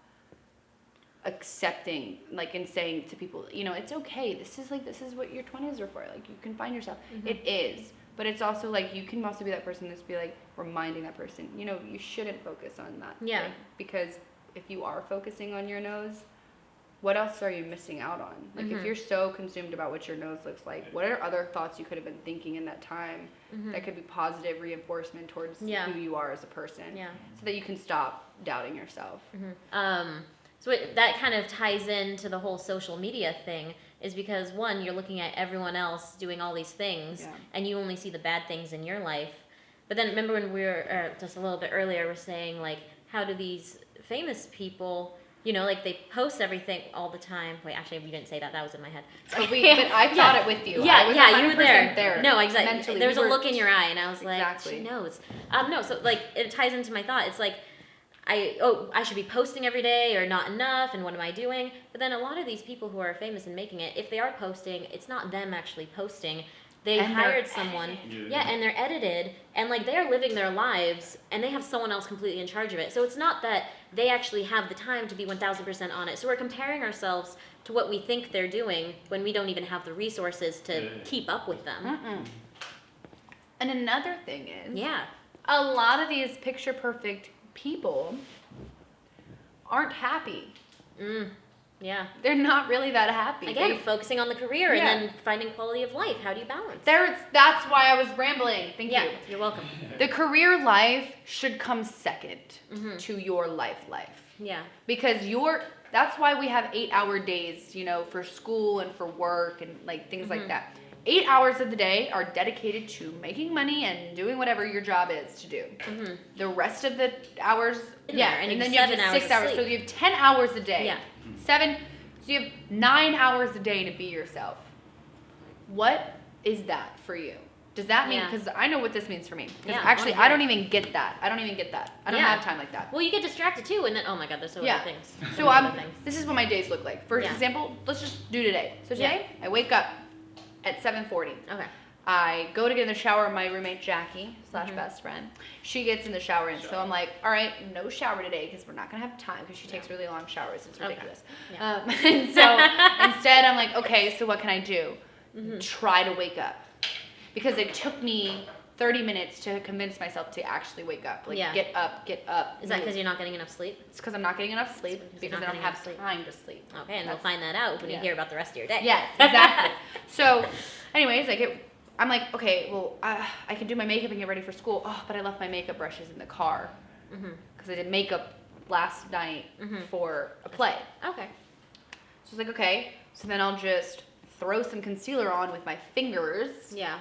accepting, like, and saying to people, you know, it's okay. This is what your 20s are for. Like, you can find yourself. Mm-hmm. It is. But it's also, like, you can also be that person that's be, like, reminding that person, you know, you shouldn't focus on that. Yeah. Thing. Because if you are focusing on your nose, what else are you missing out on? Like, if you're so consumed about what your nose looks like, what are other thoughts you could have been thinking in that time that could be positive reinforcement towards who you are as a person? Yeah. So that you can stop doubting yourself. So that kind of ties into the whole social media thing, is because one, you're looking at everyone else doing all these things, and you only see the bad things in your life. But then remember when we were, just a little bit earlier, we're saying, like, how do these famous people, you know, like, they post everything all the time. Wait, actually, you didn't say that. That was in my head. But I thought it with you. Yeah, I was you were there. No, exactly. Mentally, there was a look in your eye, and I was like, exactly. she knows. No, so, like, it ties into my thought. It's like, I should be posting every day or not enough, and what am I doing? But then a lot of these people who are famous and making it, if they are posting, it's not them actually posting. They hired someone, and they're edited, and, like, they're living their lives, and they have someone else completely in charge of it. So it's not that they actually have the time to be 1,000% on it. So we're comparing ourselves to what we think they're doing when we don't even have the resources to keep up with them. And another thing is, Yeah. a lot of these picture perfect people aren't happy. Yeah. They're not really that happy. Again, focusing on the career and then finding quality of life. How do you balance? That's why I was rambling. Thank you. You're welcome. The career life should come second to your life. Yeah. Because that's why we have 8-hour days, you know, for school and for work and, like, things like that. 8 hours of the day are dedicated to making money and doing whatever your job is to do. The rest of the hours, and then you have 6 hours. So you have 10 hours a day. Yeah. 7. So you have 9 hours a day to be yourself. What is that for you? Does that mean, because I know what this means for me. Because actually, I don't even get that. I don't have time like that. Well, you get distracted too, and then, oh my God, there's so many things. So this is what my days look like. For example, let's just do today. So today, I wake up at 7:40. Okay. I go to get in the shower. My roommate Jackie / best friend, she gets in the shower, and so I'm like, all right, no shower today because we're not gonna have time because she takes really long showers. It's ridiculous. And so instead, I'm like, okay, so what can I do? Try to wake up, because it took me 30 minutes to convince myself to actually wake up. Like, get up. Is that because you're not getting enough sleep? It's because I'm not getting enough sleep because I don't have time to sleep. Okay, and we'll find that out when you hear about the rest of your day. Yes, exactly. So, anyways, I'm like, okay, well, I can do my makeup and get ready for school. Oh, but I left my makeup brushes in the car because I did makeup last night for a play. Okay. So I was like, okay, so then I'll just throw some concealer on with my fingers. Yeah.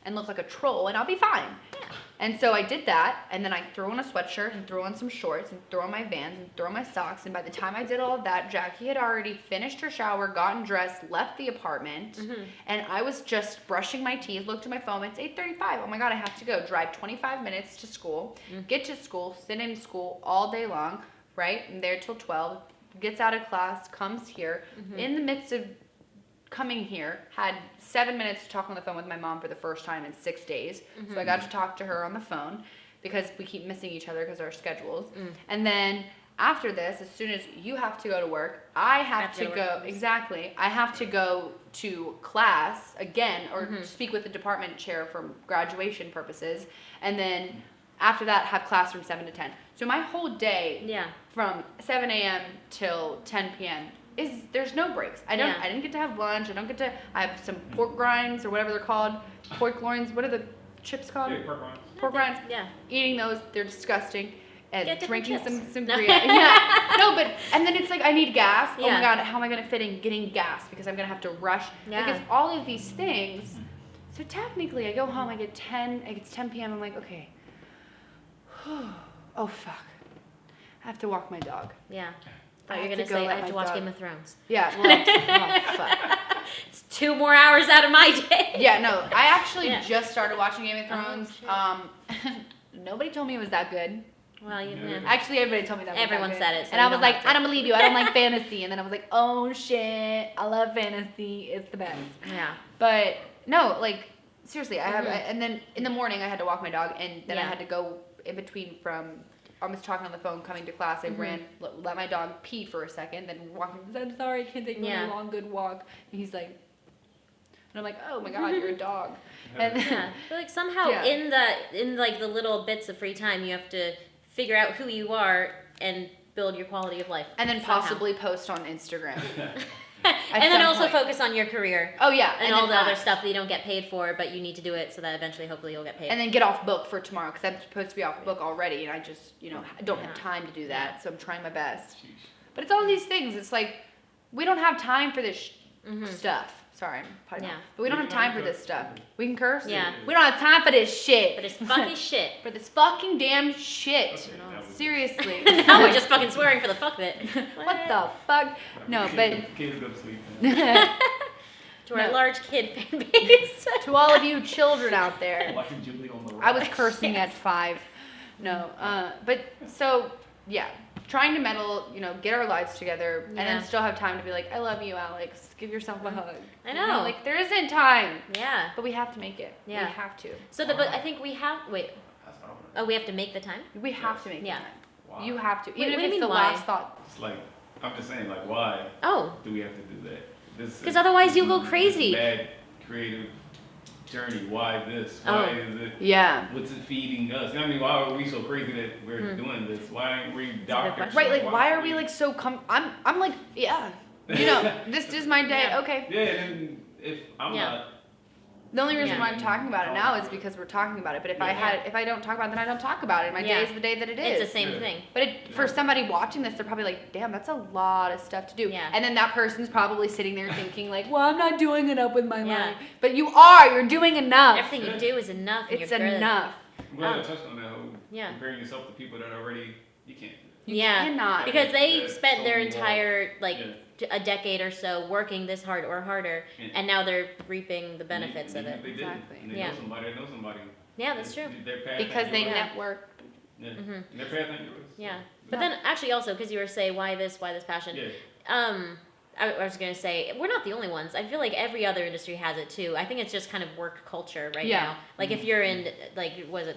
And look like a troll, and I'll be fine. Yeah. And so I did that, and then I threw on a sweatshirt, and threw on some shorts, and threw on my Vans, and threw on my socks, and by the time I did all of that, Jackie had already finished her shower, gotten dressed, left the apartment, and I was just brushing my teeth, looked at my phone, it's 8:35, oh my God, I have to go. Drive 25 minutes to school, get to school, sit in school all day long, right? I'm there till 12, gets out of class, comes here, in the midst of coming here, had 7 minutes to talk on the phone with my mom for the first time in 6 days. So I got to talk to her on the phone because we keep missing each other because of our schedules. And then after this, as soon as you have to go to work, I have to go. Exactly. I have to go to class again or speak with the department chair for graduation purposes. And then after that, have class from 7 to 10. So my whole day from 7 a.m. till 10 p.m. there's no breaks. I didn't get to have lunch. I have some pork grinds or whatever they're called. Pork loins. What are the chips called? Yeah, pork rinds. Pork grinds. Yeah. Eating those, they're disgusting. And drinking chips. some beer. No, but, and then it's like, I need gas. Yeah. Oh my God, how am I going to fit in getting gas? Because I'm going to have to rush. Yeah. Because all of these things. So technically, I go home, it gets 10 p.m. I'm like, okay. Oh, fuck. I have to walk my dog. Yeah. I thought you were going to say, I have to watch Game of Thrones. Yeah, well, oh, fuck. It's 2 more hours out of my day. Yeah, no, I actually just started watching Game of Thrones. Nobody told me it was that good. Well, Actually, everybody told me that was everyone that good. said it. So and I was like, I don't believe you. I don't like fantasy. And then I was like, oh, shit. I love fantasy. It's the best. Yeah. But, no, like, seriously, and then in the morning I had to walk my dog, and then I had to go in between from almost talking on the phone, coming to class. I ran, let my dog pee for a second, then walking. I'm sorry, I can't take a long, good walk. And he's like, and I'm like, oh my God, you're a dog. And but like somehow in like the little bits of free time, you have to figure out who you are and build your quality of life, and then possibly post on Instagram. And then also focus on your career. Oh yeah, and all the other stuff that you don't get paid for, but you need to do it so that eventually, hopefully, you'll get paid. And then get off book for tomorrow, because I'm supposed to be off book already, and I just, don't have time to do that. So I'm trying my best. But it's all these things. It's like we don't have time for this stuff. Sorry, I'm potty mouth. But we don't have time for this stuff. We can curse. Yeah. We don't have time for this shit. For this fucking shit. For this fucking damn shit. Okay, seriously. Now we're just fucking swearing for the fuck of it. What the fuck? No, but Kids go to sleep. To our large kid fan base. To all of you children out there. Watching Julie on the I was cursing at 5. No, but so yeah, trying to get our lives together, and then still have time to be like, I love you, Alex. Give yourself a hug. I know. Like there isn't time. Yeah. But we have to make it. Yeah. We have to. So but I think we have. Wait. Oh, we have to make the time. We have to make the time. Wow. You have to. Wait, Even what do if you it's mean the why? last thought. It's like, I'm just saying, like, why Oh. do we have to do that? Because otherwise you'll go crazy. Bad creative journey. Why this? Why is it? Yeah. What's it feeding us? I mean, why are we so crazy that we're doing this? Why aren't we doctors? Right. Like, why are we like so I'm like, yeah. This is my day. Yeah. Okay. Yeah, and if I'm not. The only reason why I'm talking about it now is because we're talking about it. But if I don't talk about it, then I don't talk about it. My day is the day that it is. It's the same thing. But for somebody watching this, they're probably like, damn, that's a lot of stuff to do. Yeah. And then that person's probably sitting there thinking like, well, I'm not doing enough with my life. Yeah. But you are. You're doing enough. Everything you do is enough. And It's you're good. enough. I'm glad I touched on that. Comparing yourself to people that already, you can't. You cannot. Because they That's spent so their more. entire a decade or so working this hard or harder, and now they're reaping the benefits of it. They did. Exactly. And they know somebody. Yeah, that's true. Their path Because ain't they yours. network. Yeah. Their path ain't yours. Yeah. But then actually also, because you were saying why this passion. Yeah. I was going to say, we're not the only ones. I feel like every other industry has it too. I think it's just kind of work culture right now. Like if you're in,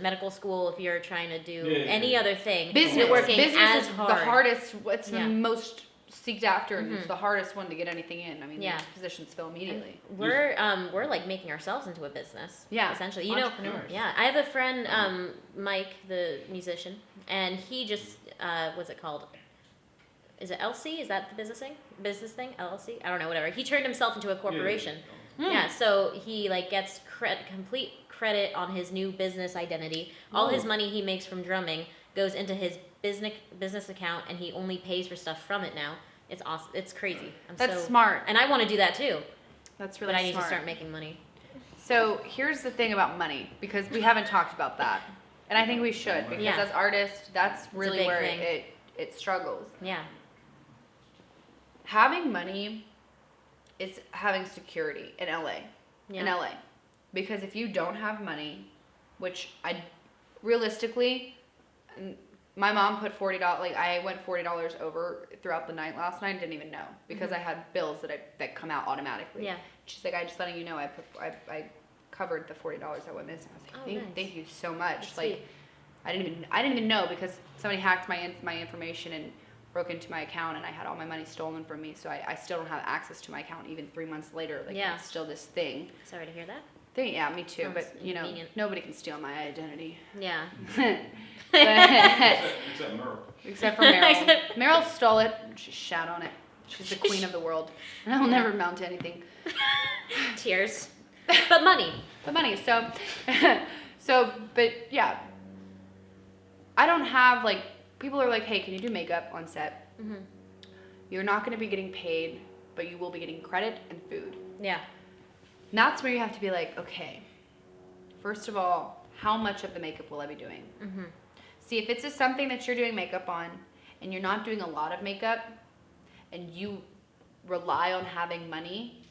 medical school, if you're trying to do any other thing, Business. working Business as is hard. the hardest. It's the Yeah. most seeked after, and it's the hardest one to get anything in. I mean, Yeah. these positions fill immediately. We're like making ourselves into a business. Yeah. Essentially. Entrepreneurs. Yeah. I have a friend, Mike, the musician, and he just, what's it called? Is it LC? Is that the business thing? LLC? I don't know, whatever. He turned himself into a corporation. Yeah, so he gets complete credit on his new business identity. All his money he makes from drumming goes into his business account, and he only pays for stuff from it now. It's awesome. It's crazy. That's smart. And I want to do that too. That's really smart. But I need smart. to start making money. So here's the thing about money, because we haven't talked about that, and I think we should, because as artists, that's really big where thing. it struggles. Yeah. Having money is having security in LA. In LA. Because if you don't have money, which realistically, my mom put $40, I went $40 over throughout the night last night and didn't even know, because I had bills that come out automatically. Yeah. She's like, I just letting you know, I covered the $40 I went missing. I was like, thank you so much. That's sweet. I didn't even know, because somebody hacked my information and broke into my account, and I had all my money stolen from me, so I still don't have access to my account even 3 months later. It's still this thing. Sorry to hear that. Yeah, me too. Sounds But inconvenient. nobody can steal my identity. Yeah. Except Meryl. Except for Meryl. Meryl stole it. She shat on it. She's the queen of the world. And I'll never amount to anything. Tears. But money. But money. But yeah. I don't have people are like, hey, can you do makeup on set? Mm-hmm. You're not going to be getting paid, but you will be getting credit and food. Yeah. And that's where you have to be like, okay, first of all, how much of the makeup will I be doing? Mm-hmm. See, if it's something that you're doing makeup on and you're not doing a lot of makeup and you rely on having money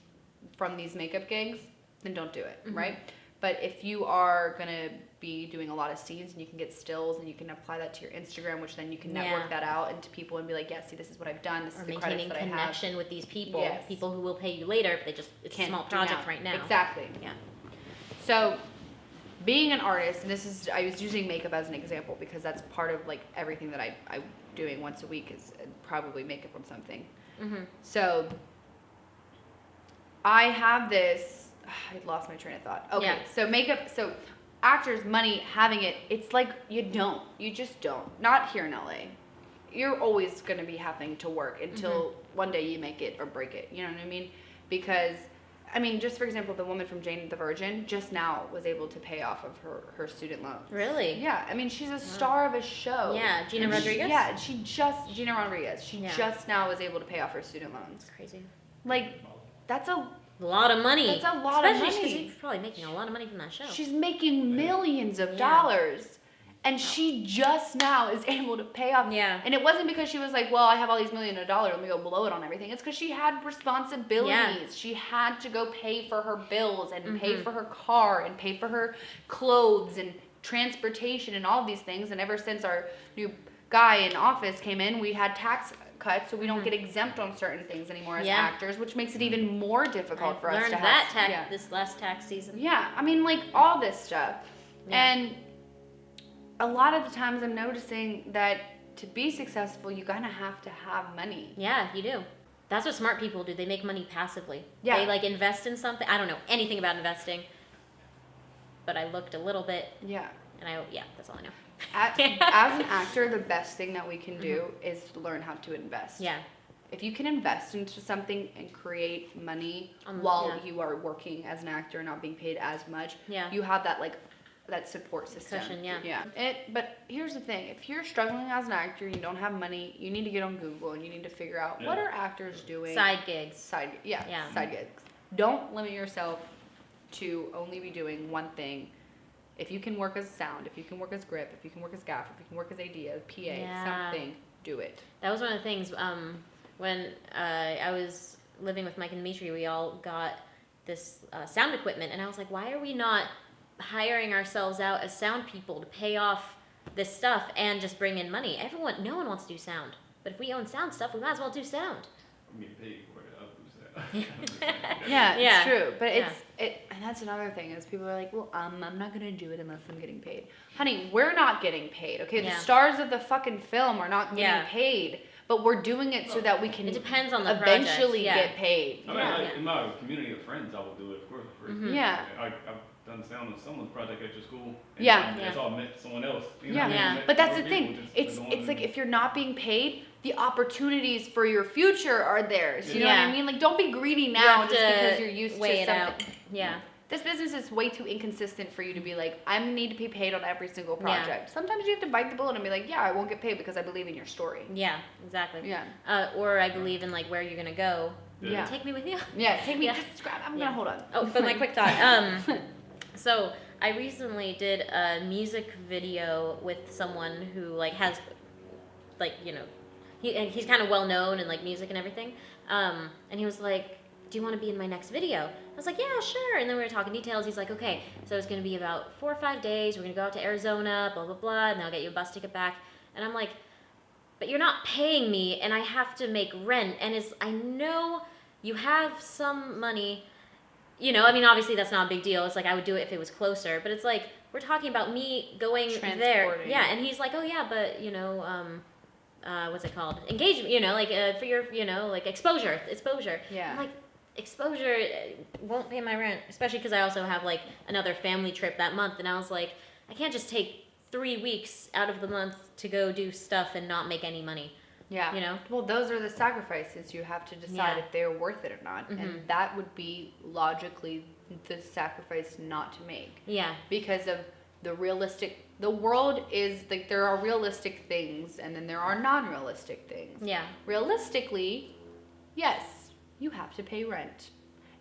from these makeup gigs, then don't do it, right? But if you are going to be doing a lot of scenes and you can get stills and you can apply that to your Instagram, which then you can network that out into people and be like, yeah, see, this is what I've done. This is the credits that I have. Maintaining connection with these people. Yes. People who will pay you later, but it's a small project right now. Exactly. Yeah. So, being an artist, and I was using makeup as an example because that's part of like everything that I'm doing once a week is probably makeup on something. Mm-hmm. So, I have this. I lost my train of thought. Okay, Yeah. so makeup. So, actors, money, having it. It's like you just don't. Not here in LA. You're always going to be having to work until one day you make it or break it. You know what I mean? Because, I mean, just for example, the woman from Jane the Virgin just now was able to pay off of her student loans. Really? Yeah. I mean, she's a star of a show. Yeah, Gina And Rodriguez? Gina Rodriguez. She just now was able to pay off her student loans. That's crazy. Like, that's a lot of money. That's a lot of Especially money. because she's probably making a lot of money from that show. She's making millions of Yeah. dollars. And she just now is able to pay off. Yeah. And it wasn't because she was like, well, I have all these millions of dollars, let me go blow it on everything. It's because she had responsibilities. Yeah. She had to go pay for her bills and pay Mm-hmm. for her car and pay for her clothes and transportation and all of these things. And ever since our new guy in office came in, we had tax cuts, so we don't get exempt on certain things anymore as Yeah. actors, which makes it even more difficult for us learned to have. that this last tax season. Yeah, I mean, like, all this stuff. Yeah. And a lot of the times I'm noticing that to be successful, you kind of have to have money. Yeah, you do. That's what smart people do. They make money passively. Yeah. They like invest in something. I don't know anything about investing, but I looked a little bit, Yeah. and that's all I know. As an actor, the best thing that we can do is learn how to invest. Yeah. If you can invest into something and create money Yeah. while you are working as an actor and not being paid as much, Yeah. you have that, like, that support system. Cushion, yeah. Yeah. But here's the thing. If you're struggling as an actor, you don't have money, you need to get on Google and you need to figure out what are actors doing. Side gigs. Side Yeah. gigs. Don't limit yourself to only be doing one thing. If you can work as sound, if you can work as grip, if you can work as gaff, if you can work as AD, as PA, Yeah. something, do it. That was one of the things when I was living with Mike and Dimitri, we all got this sound equipment, and I was like, why are we not hiring ourselves out as sound people to pay off this stuff and just bring in money? No one wants to do sound, but if we own sound stuff, we might as well do sound. I'm getting paid for it. I'll lose that. Yeah, Yeah. it's true. But Yeah. and that's another thing is people are like, well, I'm not gonna do it unless I'm getting paid. Honey, we're not getting paid. Okay, Yeah. the stars of the fucking film are not getting Yeah. paid, but we're doing it so that we can It depends on the eventually project, yeah. get paid. I mean, Yeah. like, in my community of friends, I will do it, of course. Yeah. I've done sound on someone's project at your school. And Yeah. It's all meant to someone else. You know Yeah. what I mean? Yeah. Met But that's more the people thing. just It's going like and- if you're not being paid, the opportunities for your future are theirs. You know what Yeah. I mean? Like, don't be greedy You now have just to because you're used weigh to it something. out. Yeah. This business is way too inconsistent for you to be like, I need to be paid on every single Yeah. project. Sometimes you have to bite the bullet and be like, yeah, I won't get paid because I believe in your story. Yeah, exactly. Yeah. Or I believe in like where you're gonna go. Yeah. Take me with you. Yeah, take me, Yeah. just grab, I'm Yeah. gonna hold on. Oh, but my quick thought. So I recently did a music video with someone who like has, like, you know, he's kind of well known in like music and everything. And he was like, "Do you want to be in my next video?" I was like, "Yeah, sure." And then we were talking details. He's like, "Okay, so it's gonna be about 4 or 5 days. We're gonna go out to Arizona, blah blah blah, and then I'll get you a bus ticket back." And I'm like, "But you're not paying me, and I have to make rent. And I know you have some money." You know, I mean, obviously that's not a big deal. It's like I would do it if it was closer, but it's like we're talking about me going there. Transporting. Yeah, and he's like, "Oh yeah, but you know, what's it called? Engagement. You know, like for your, you know, like exposure. Yeah. I'm like, exposure won't pay my rent, especially because I also have like another family trip that month, and I was like, I can't just take 3 weeks out of the month to go do stuff and not make any money. Yeah. You know? Well, those are the sacrifices. You have to decide Yeah. if they're worth it or not. And that would be logically the sacrifice not to make. Yeah. Because of the world is like, there are realistic things and then there are non-realistic things. Yeah. Realistically, yes, you have to pay rent.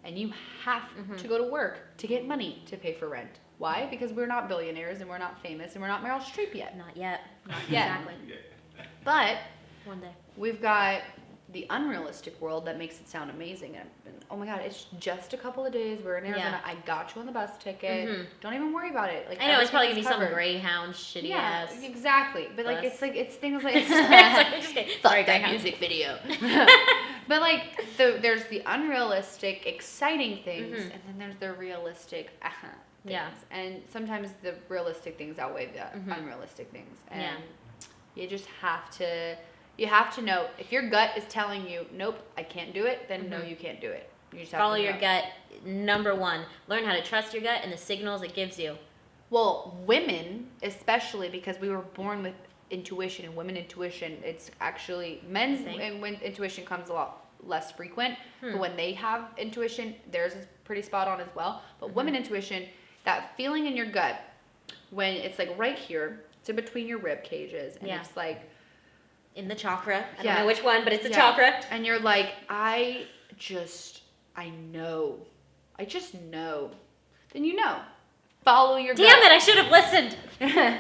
And you have to go to work to get money to pay for rent. Why? Because we're not billionaires and we're not famous and we're not Meryl Streep yet. Not yet. Not yet. Exactly. Yeah. But One day. we've got the unrealistic world that makes it sound amazing. And oh my God, it's just a couple of days. We're in Arizona. Yeah. I got you on the bus ticket. Don't even worry about it. Like, I know it's probably gonna be everything is some covered. Greyhound shitty Yeah, ass. exactly. But like, bus. it's things like It's like, just kidding. Sorry, fuck that Greyhound. music video. But like, there's the unrealistic, exciting things, and then there's the realistic. things. Yeah. And sometimes the realistic things outweigh the unrealistic things. And you just have to know if your gut is telling you, nope, I can't do it, then no, you can't do it. You just have Follow to your know. gut. Number one, learn how to trust your gut and the signals it gives you. Well, women, especially because we were born with intuition, and women intuition, it's actually men's when intuition comes a lot less frequent, but when they have intuition, theirs is pretty spot on as well. But women intuition, that feeling in your gut when it's like right here, so between your rib cages, and it's like in the chakra. I don't know which one, but it's a chakra. And you're like, I know. I just know. Then you know. Follow your gut. Damn it, I should have listened.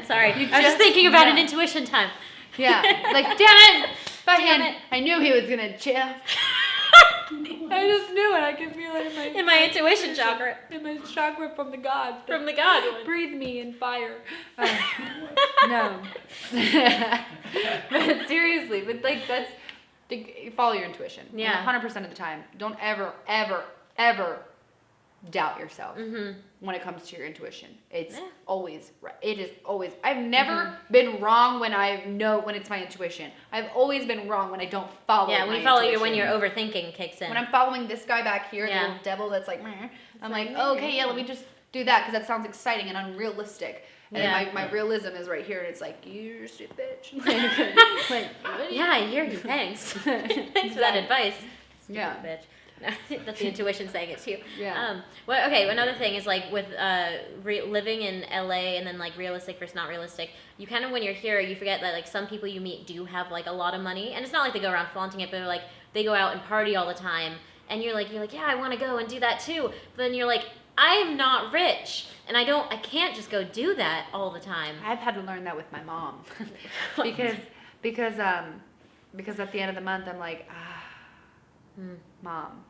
Sorry. I was just thinking about an intuition time. Yeah. Like, damn it. Damn it. I knew he was going to chill. I just knew it. I could feel it in my intuition chakra. In my chakra from the gods. From the God. Breathe me in fire. No. But seriously, but like that's, follow your intuition. Yeah. 100% of the time. Don't ever, ever, ever doubt yourself when it comes to your intuition. It's always right. It is always. I've never been wrong when it's my intuition. I've always been wrong when I don't follow. Yeah, when you follow when your overthinking kicks in. When I'm following this guy back here, the little devil that's like, meh, I'm like, okay, yeah, let me just do that because that sounds exciting and unrealistic. And my realism is right here, and it's like, you're a stupid bitch. I hear you. Thanks. Thanks for that advice. Stupid bitch. That's the intuition saying it too. Yeah. Another thing is like with living in LA and then like realistic versus not realistic. You kind of, when you're here, you forget that like some people you meet do have like a lot of money, and it's not like they go around flaunting it, but like they go out and party all the time, and you're like, yeah, I want to go and do that too. But then you're like, I'm not rich, and I can't just go do that all the time. I've had to learn that with my mom, because at the end of the month I'm like, Mom.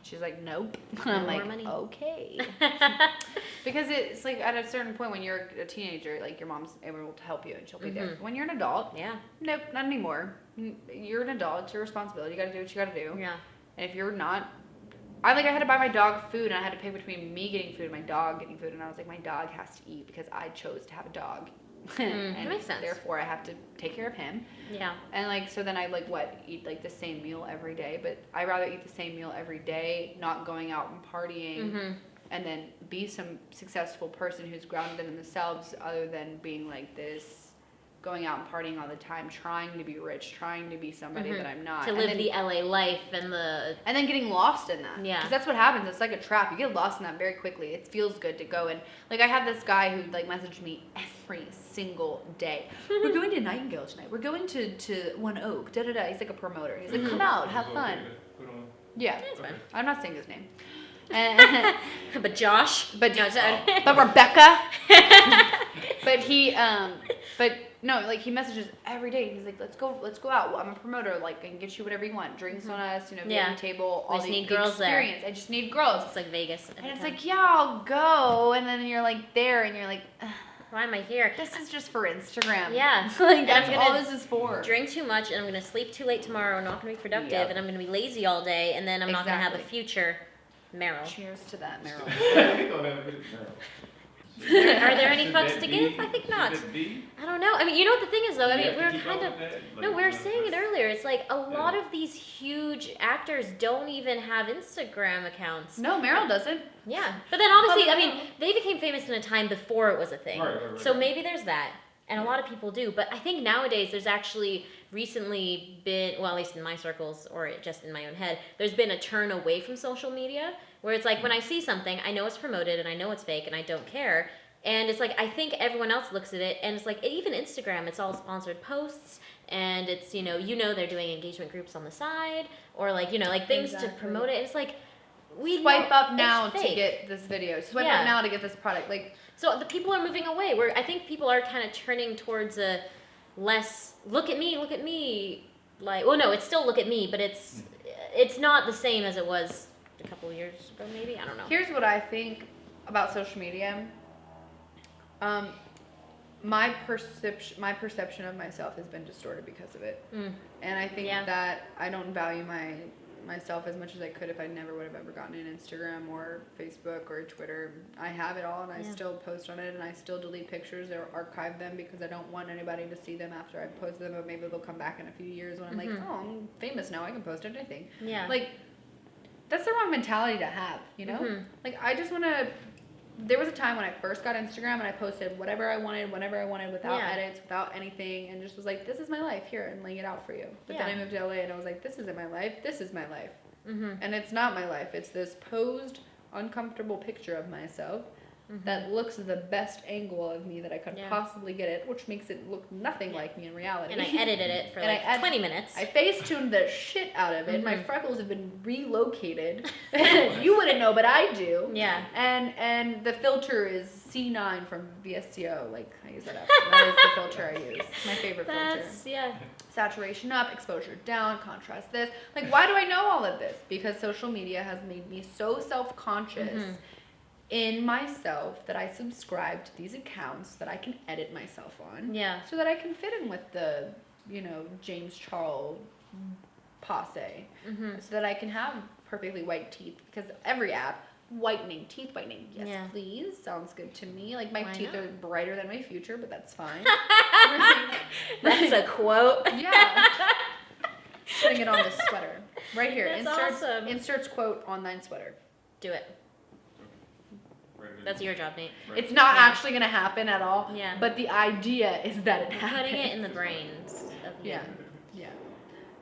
She's like, nope. I'm like, money. Okay. Because it's like at a certain point when you're a teenager, like your mom's able to help you and she'll be there. When you're an adult, nope, not anymore. You're an adult. It's your responsibility. You got to do what you got to do. Yeah. And if you're not, I had to buy my dog food, and I had to pick between me getting food and my dog getting food, and I was like, my dog has to eat because I chose to have a dog. And that makes sense. Therefore, I have to take care of him. Yeah. And like, so then I eat like the same meal every day, but I rather eat the same meal every day, not going out and partying, and then be some successful person who's grounded in themselves, other than being like this, going out and partying all the time, trying to be rich, trying to be somebody that I'm not. To live the LA life and then getting lost in that. Yeah. Because that's what happens. It's like a trap. You get lost in that very quickly. It feels good to go. And like I had this guy who like messaged me every single day. We're going to Nightingale tonight. We're going to One Oak. Da da da. He's like a promoter. He's like, come out, have fun. Yeah. That's fine. I'm not saying his name. But Josh. But Rebecca. But no, like he messages every day. He's like, let's go out. Well, I'm a promoter. Like, I can get you whatever you want. Drinks on us, VIP table, all the girls experience. there. I just need girls. It's like Vegas. And it's like, yeah, I'll go. And then you're like there, and you're like, why am I here? This is just for Instagram. Yeah. Like that's all this is for. Drink too much, and I'm gonna sleep too late tomorrow. I'm not gonna be productive, and I'm gonna be lazy all day, and then I'm not gonna have a future. Meryl. Cheers to that, Meryl. Are there any fucks to give? I think not. I don't know. I mean, you know what the thing is, though? I mean, we were saying it earlier. It's like a lot of these huge actors don't even have Instagram accounts. No, Meryl doesn't. Yeah. But then obviously, I mean, they became famous in a time before it was a thing. Right. So maybe there's that. And a lot of people do. But I think nowadays there's actually recently been, well, at least in my circles or just in my own head, there's been a turn away from social media where it's like when I see something, I know it's promoted and I know it's fake and I don't care. And it's like I think everyone else looks at it and it's like even Instagram, it's all sponsored posts and it's, you know, they're doing engagement groups on the side or like, like things to promote it. It's like we swipe up now to get this video. Swipe up now to get this product. Like so the people are moving away. Where I think people are kind of turning towards a less look at me. Like, well, no, it's still look at me, but it's not the same as it was a couple of years ago. Maybe I don't know. Here's what I think about social media. My perception of myself has been distorted because of it, and I think that I don't value myself as much as I could if I never would have ever gotten an Instagram or Facebook or Twitter. I have it all, and I still post on it, and I still delete pictures or archive them because I don't want anybody to see them after I post them, but maybe they'll come back in a few years when I'm like, oh, I'm famous now, I can post anything. Yeah. Like, that's the wrong mentality to have, you know? Like, I just want to... There was a time when I first got Instagram and I posted whatever I wanted, whenever I wanted, without edits, without anything, and just was like, this is my life here, and laying it out for you. But then I moved to LA and I was like, this isn't my life, this is my life. And it's not my life. It's this posed, uncomfortable picture of myself that looks the best angle of me that I could possibly get it, which makes it look nothing like me in reality. And I edited it for like 20 minutes. I face-tuned the shit out of it. My freckles have been relocated. You wouldn't know, but I do. Yeah. And the filter is C9 from VSCO. Like, I use that up. That is the filter I use. It's my favorite filter. Yeah. Saturation up, exposure down, contrast this. Like, why do I know all of this? Because social media has made me so self-conscious in myself that I subscribe to these accounts that I can edit myself on. Yeah. So that I can fit in with the, you know, James Charles posse. So that I can have perfectly white teeth. Because every app, whitening, teeth whitening. Yes, please. Sounds good to me. Like, my teeth are brighter than my future, but that's fine. That's a quote. Yeah. Putting it on this sweater. Right here. That's awesome. Inserts quote online sweater. Do it. That's your job, Nate. It's not actually going to happen at all. Yeah. But the idea is that it happens. Putting it in the brains of Yeah. Yeah.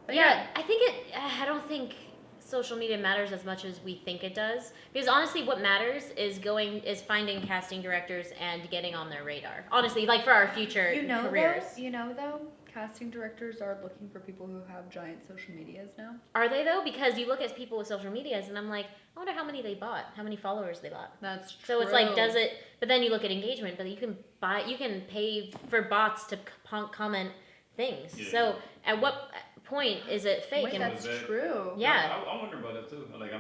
But yeah, I don't think social media matters as much as we think it does. Because honestly, what matters is finding casting directors and getting on their radar. Honestly, like for our future careers. Though, casting directors are looking for people who have giant social medias now. Are they though? Because you look at people with social medias and I'm like, I wonder how many they bought, how many followers they bought. That's true. So it's like, but then you look at engagement, but you can pay for bots to comment things. Yeah. So at what point is it fake? Wait, that's true. Yeah. I wonder about that too. Like, I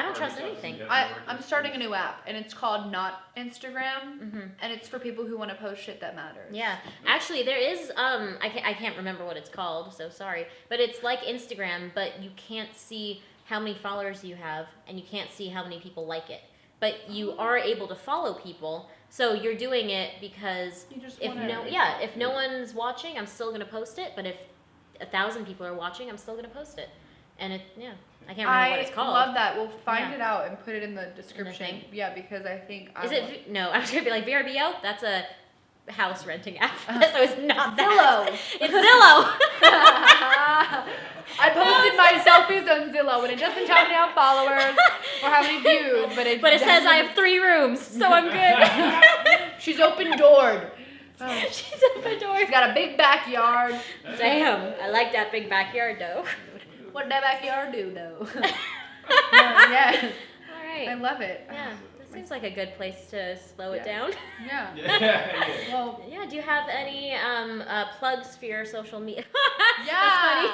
don't trust anything. I'm starting a new app, and it's called Not Instagram, and it's for people who want to post shit that matters. Yeah, actually, there is I can't remember what it's called, so sorry, but it's like Instagram, but you can't see how many followers you have, and you can't see how many people like it, but you are able to follow people. So you're doing it because if no one's watching, I'm still gonna post it. But if 1,000 people are watching, I'm still gonna post it, and I can't remember what it's called. I love that. We'll find it out and put it in the description. Yeah, because I think... No, I was going to be like, VRBO? That's a house renting app. So it's not that. Zillow. It's Zillow. I posted my selfies on Zillow, and it doesn't tell me how many followers or how many views, but it says I have 3 rooms, so I'm good. She's open-doored. She's open-doored. She's got a big backyard. Damn, I like that big backyard, though. What did that backyard do, though? Yes. All right. I love it. Yeah, this seems like a good place to slow it down. Yeah. Well, yeah. Do you have any plugs for your social media? Yeah. That's funny.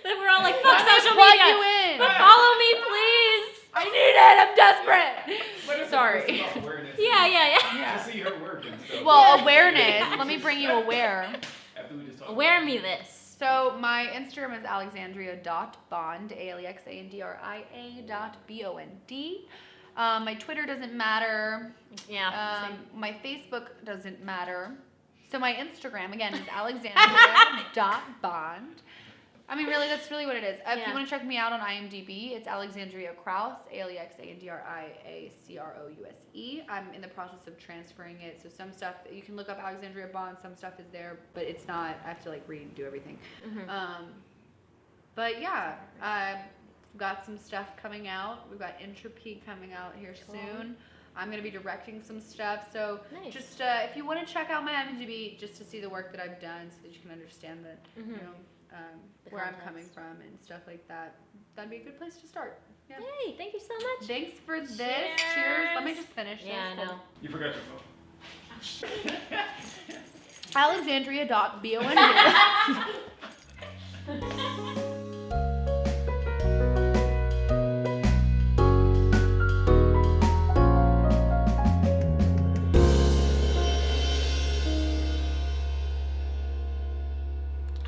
That we're all like, fuck social plug media. You in. But follow me, please. I need it. I'm desperate. Sorry. Yeah. To see her work and stuff. Well, awareness. Let me bring you aware. After we just talked Aware me this. So my Instagram is alexandria.bond, ALEXANDRIA.BOND. My Twitter doesn't matter. Yeah. My Facebook doesn't matter. So my Instagram, again, is alexandria.bond. I mean, really, that's really what it is. If you want to check me out on IMDb, it's Alexandria Krause, ALEXANDRIACROUSE. I'm in the process of transferring it, so some stuff, you can look up Alexandria Bond, some stuff is there, but it's not, I have to redo everything. But yeah, I've got some stuff coming out. We've got Entropy coming out here soon. I'm going to be directing some stuff, so just if you want to check out my IMDb, just to see the work that I've done, so that you can understand that, where I'm coming from and stuff like that. That'd be a good place to start. Yeah. Hey, thank you so much. Thanks for this. Cheers. Let me just finish this. Yeah, I know. You forgot your phone. Alexandria.bond.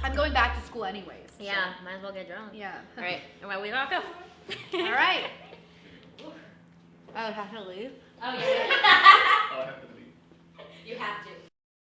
I'm going back to school anyways. So. Yeah, might as well get drunk. Yeah. All right, and where we lock up. All right. Oh, have to leave? Oh, yeah. Oh, I have to leave. You have to.